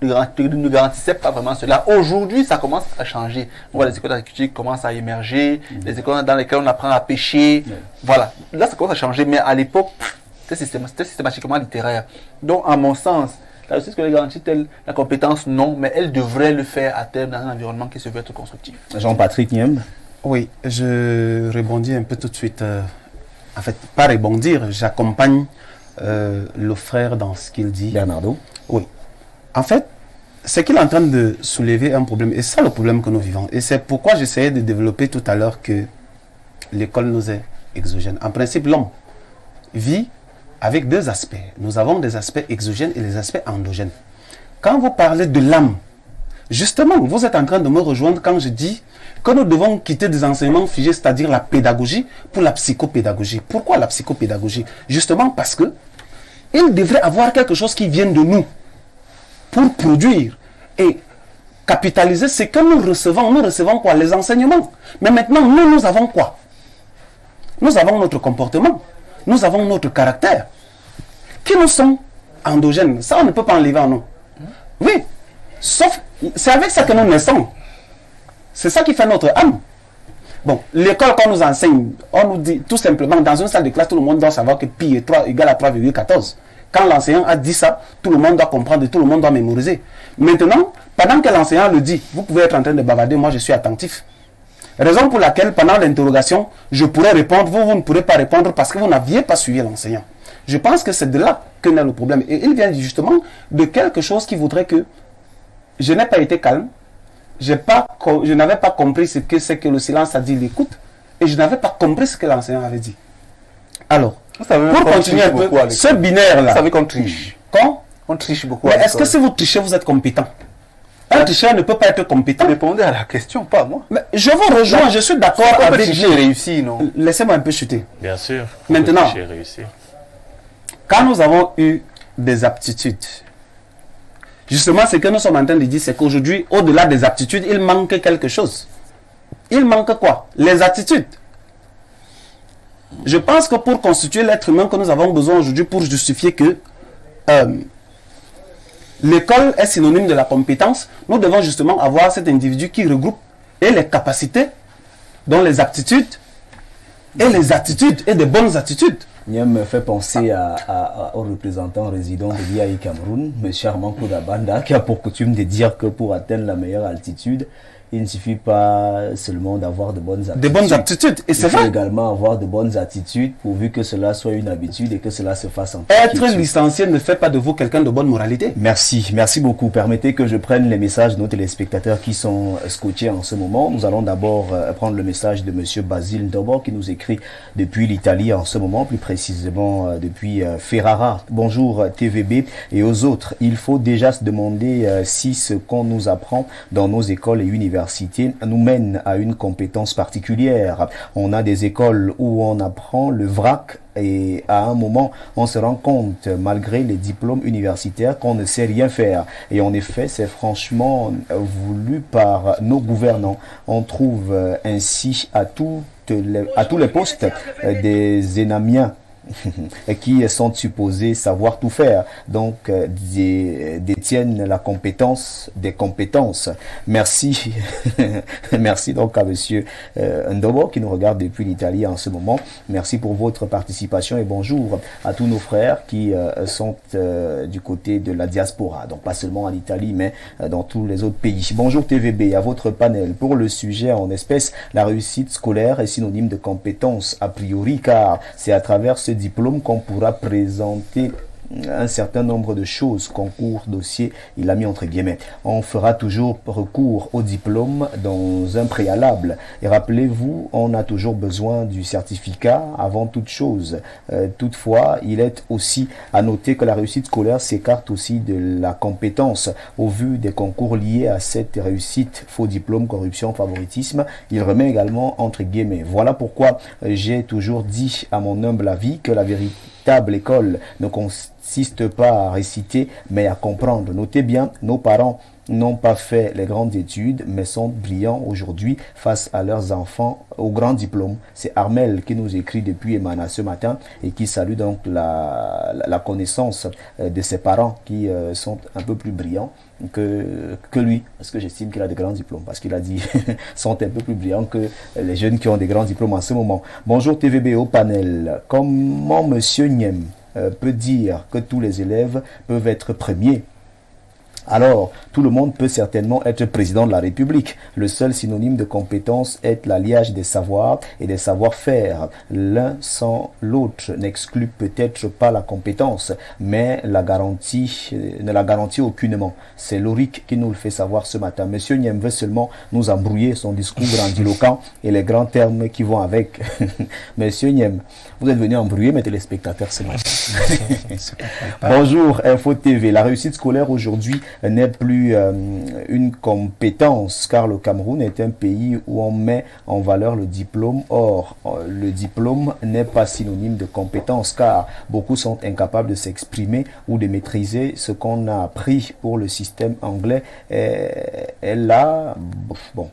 ne garantissait pas vraiment cela. Aujourd'hui, ça commence à changer. On voit les écoles d'agriculture qui commencent à émerger, les écoles dans lesquelles on apprend à pêcher. Voilà. Là, ça commence à changer. Mais à l'époque, c'était systématiquement littéraire. Donc, à mon sens, la réussite scolaire garantit-elle la compétence? Non, mais elle devrait le faire à terme dans un environnement qui se veut être constructif. Jean-Patrick Niem. Oui, je rebondis un peu tout de suite. En fait, pas rebondir, j'accompagne le frère dans ce qu'il dit. Bernardo. Oui. En fait, c'est qu'il est en train de soulever un problème. Et c'est ça le problème que nous vivons. Et c'est pourquoi j'essayais de développer tout à l'heure que l'école nous est exogène. En principe, l'homme vit avec deux aspects. Nous avons des aspects exogènes et des aspects endogènes. Quand vous parlez de l'âme, justement, vous êtes en train de me rejoindre quand je dis que nous devons quitter des enseignements figés, c'est-à-dire la pédagogie, pour la psychopédagogie. Pourquoi la psychopédagogie? Justement parce que il devrait avoir quelque chose qui vienne de nous pour produire et capitaliser ce que nous recevons. Nous recevons quoi? Les enseignements. Mais maintenant, nous avons quoi? Nous avons notre comportement. Nous avons notre caractère. Qui nous sont endogènes. Ça, on ne peut pas enlever en nous. Oui. Sauf, c'est avec ça que nous naissons. C'est ça qui fait notre âme. Bon, l'école qu'on nous enseigne, on nous dit tout simplement, dans une salle de classe, tout le monde doit savoir que pi est 3 égale à 3,14. Quand l'enseignant a dit ça, tout le monde doit comprendre et tout le monde doit mémoriser. Maintenant, pendant que l'enseignant le dit, vous pouvez être en train de bavarder, moi je suis attentif. Raison pour laquelle, pendant l'interrogation, je pourrais répondre, vous ne pourrez pas répondre parce que vous n'aviez pas suivi l'enseignant. Je pense que c'est de là que naît le problème. Et il vient justement de quelque chose qui voudrait que je n'ai pas été calme, je n'avais pas compris ce que c'est que le silence a dit l'écoute, et je n'avais pas compris ce que l'enseignant avait dit. Alors, pour continuer un peu, ce binaire-là. Vous savez qu'on triche. Quand on triche beaucoup. Mais est-ce que si vous trichez, vous êtes compétent? Un tricheur ne peut pas être compétent. Répondez à la question, pas moi. Mais je vous rejoins, je suis d'accord avec vous. Réussi, non? Laissez-moi un peu chuter. Bien sûr. Maintenant, quand nous avons eu des aptitudes, justement, ce que nous sommes en train de dire, c'est qu'aujourd'hui, au-delà des aptitudes, il manque quelque chose. Il manque quoi? Les attitudes. Je pense que pour constituer l'être humain que nous avons besoin aujourd'hui, pour justifier que l'école est synonyme de la compétence, nous devons justement avoir cet individu qui regroupe et les capacités, dont les aptitudes, et les attitudes, et des bonnes attitudes. Niem me fait penser au représentant résident de l'IAI Cameroun, M. Armand Koudabanda, qui a pour coutume de dire que pour atteindre la meilleure altitude, il ne suffit pas seulement d'avoir de bonnes aptitudes. De bonnes aptitudes, et c'est vrai. Il faut également avoir de bonnes attitudes pourvu que cela soit une habitude et que cela se fasse en Être licencié ne fait pas de vous quelqu'un de bonne moralité. Merci beaucoup. Permettez que je prenne les messages de nos téléspectateurs qui sont scotchés en ce moment. Nous allons d'abord prendre le message de monsieur Basile Ndobo qui nous écrit depuis l'Italie en ce moment, plus précisément depuis Ferrara. Bonjour TVB et aux autres. Il faut déjà se demander si ce qu'on nous apprend dans nos écoles et universités nous mène à une compétence particulière. On a des écoles où on apprend le vrac et à un moment, on se rend compte, malgré les diplômes universitaires, qu'on ne sait rien faire. Et en effet, c'est franchement voulu par nos gouvernants. On trouve ainsi à tous les postes des énamiens qui sont supposés savoir tout faire, donc détiennent la compétence des compétences. Merci. Merci donc à monsieur Ndobo qui nous regarde depuis l'Italie en ce moment. Merci pour votre participation et bonjour à tous nos frères qui sont du côté de la diaspora, donc pas seulement en Italie mais dans tous les autres pays. Bonjour TVB, à votre panel. Pour le sujet en espèces, la réussite scolaire est synonyme de compétence a priori car c'est à travers ce diplôme qu'on pourra présenter un certain nombre de choses, concours, dossiers, il a mis entre guillemets. On fera toujours recours au diplôme dans un préalable. Et rappelez-vous, on a toujours besoin du certificat avant toute chose. Toutefois, il est aussi à noter que la réussite scolaire s'écarte aussi de la compétence. Au vu des concours liés à cette réussite, faux diplôme, corruption, favoritisme, il remet également entre guillemets. Voilà pourquoi j'ai toujours dit à mon humble avis que la véritable école ne consiste pas à réciter, mais à comprendre. Notez bien, nos parents n'ont pas fait les grandes études, mais sont brillants aujourd'hui face à leurs enfants au grand diplôme. C'est Armel qui nous écrit depuis Emana ce matin et qui salue donc la connaissance de ses parents qui sont un peu plus brillants que lui, parce que j'estime qu'il a de grands diplômes, parce qu'il a dit sont un peu plus brillants que les jeunes qui ont des grands diplômes en ce moment. Bonjour TVB au panel. Comment monsieur Niem peut dire que tous les élèves peuvent être premiers? Alors, tout le monde peut certainement être président de la République. Le seul synonyme de compétence est l'alliage des savoirs et des savoir-faire. L'un sans l'autre n'exclut peut-être pas la compétence, mais ne la garantit aucunement. C'est Loric qui nous le fait savoir ce matin. Monsieur Niem veut seulement nous embrouiller son discours grandiloquent et les grands termes qui vont avec. Monsieur Niem, vous êtes venu embrouiller mes téléspectateurs ce matin. Bonjour Info TV. La réussite scolaire aujourd'hui n'est plus une compétence car le Cameroun est un pays où on met en valeur le diplôme. Or, le diplôme n'est pas synonyme de compétence car beaucoup sont incapables de s'exprimer ou de maîtriser ce qu'on a appris pour le système anglais. Et là, bon.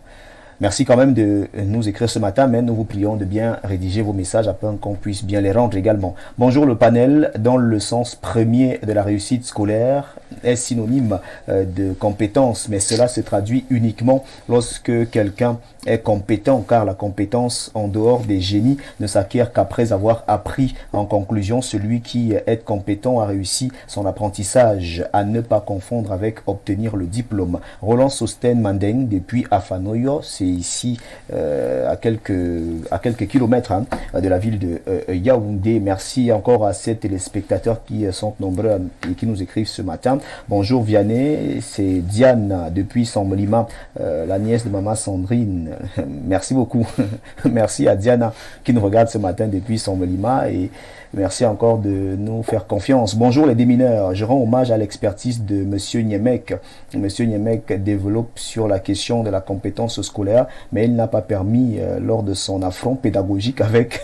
Merci quand même de nous écrire ce matin, mais nous vous prions de bien rédiger vos messages afin qu'on puisse bien les rendre également. Bonjour le panel, dans le sens premier de la réussite scolaire, est synonyme de compétence, mais cela se traduit uniquement lorsque quelqu'un est compétent, car la compétence en dehors des génies ne s'acquiert qu'après avoir appris. En conclusion, celui qui est compétent a réussi son apprentissage, à ne pas confondre avec obtenir le diplôme. Roland Sosten Mandeng depuis Afanoyo, c'est ici à quelques kilomètres de la ville de Yaoundé. Merci encore à ces téléspectateurs qui sont nombreux et qui nous écrivent ce matin. Bonjour Vianney, c'est Diane depuis Sambolima, la nièce de maman Sandrine. Merci beaucoup. Merci à Diana qui nous regarde ce matin depuis Sambolima et merci encore de nous faire confiance. Bonjour les démineurs, je rends hommage à l'expertise de monsieur Niemek. Monsieur Niemek développe sur la question de la compétence scolaire, mais il n'a pas permis lors de son affront pédagogique avec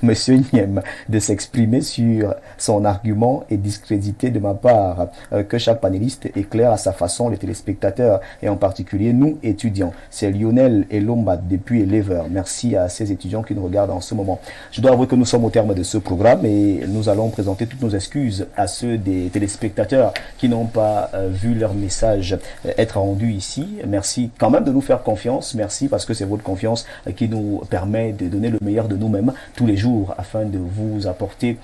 monsieur Niem de s'exprimer sur son argument et discréditer de ma part. Que chaque panéliste éclaire à sa façon les téléspectateurs et en particulier nous étudiants. C'est Lionel et Lomba depuis Lever. Merci à ces étudiants qui nous regardent en ce moment. Je dois avouer que nous sommes au terme de ce programme. programme et nous allons présenter toutes nos excuses à ceux des téléspectateurs qui n'ont pas vu leur message être rendu ici. Merci quand même de nous faire confiance. Merci parce que c'est votre confiance qui nous permet de donner le meilleur de nous-mêmes tous les jours afin de vous apporter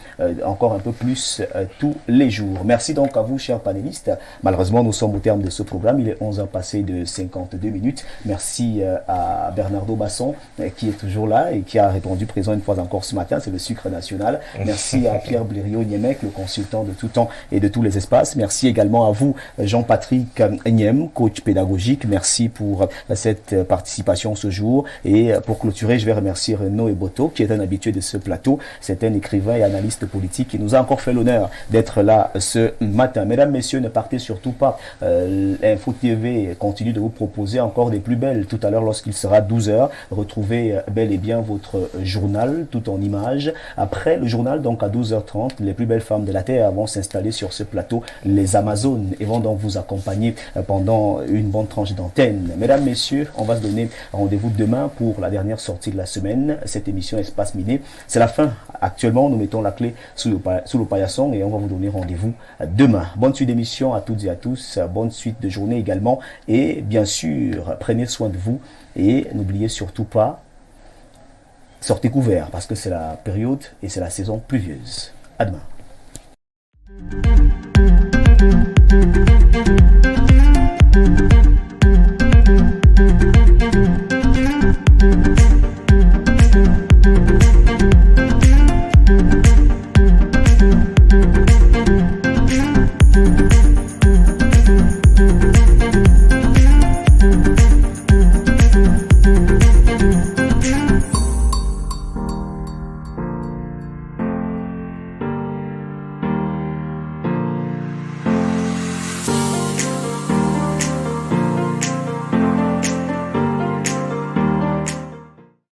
encore un peu plus tous les jours. Merci donc à vous, chers panélistes. Malheureusement, nous sommes au terme de ce programme. Il est 11h passé de 52 minutes. Merci à Bernardo Basson qui est toujours là et qui a répondu présent une fois encore ce matin. C'est le sucre national. Merci à Pierre Blériot-Niemec, le consultant de tout temps et de tous les espaces. Merci également à vous, Jean-Patrick Niem, coach pédagogique. Merci pour cette participation ce jour. Et pour clôturer, je vais remercier Renaud Eboto, qui est un habitué de ce plateau. C'est un écrivain et analyste politique qui nous a encore fait l'honneur d'être là ce matin. Mesdames, messieurs, ne partez surtout pas. Info TV continue de vous proposer encore des plus belles tout à l'heure lorsqu'il sera 12h. Retrouvez bel et bien votre journal tout en images. Après le journal, donc à 12h30, les plus belles femmes de la Terre vont s'installer sur ce plateau, les Amazones, et vont donc vous accompagner pendant une bonne tranche d'antenne. Mesdames, messieurs, on va se donner rendez-vous demain pour la dernière sortie de la semaine. Cette émission Espace Miné, c'est la fin. Actuellement, nous mettons la clé sous le paillasson et on va vous donner rendez-vous demain. Bonne suite d'émission à toutes et à tous. Bonne suite de journée également. Et bien sûr, prenez soin de vous et n'oubliez surtout pas, sortez couverts parce que c'est la période et c'est la saison pluvieuse. À demain.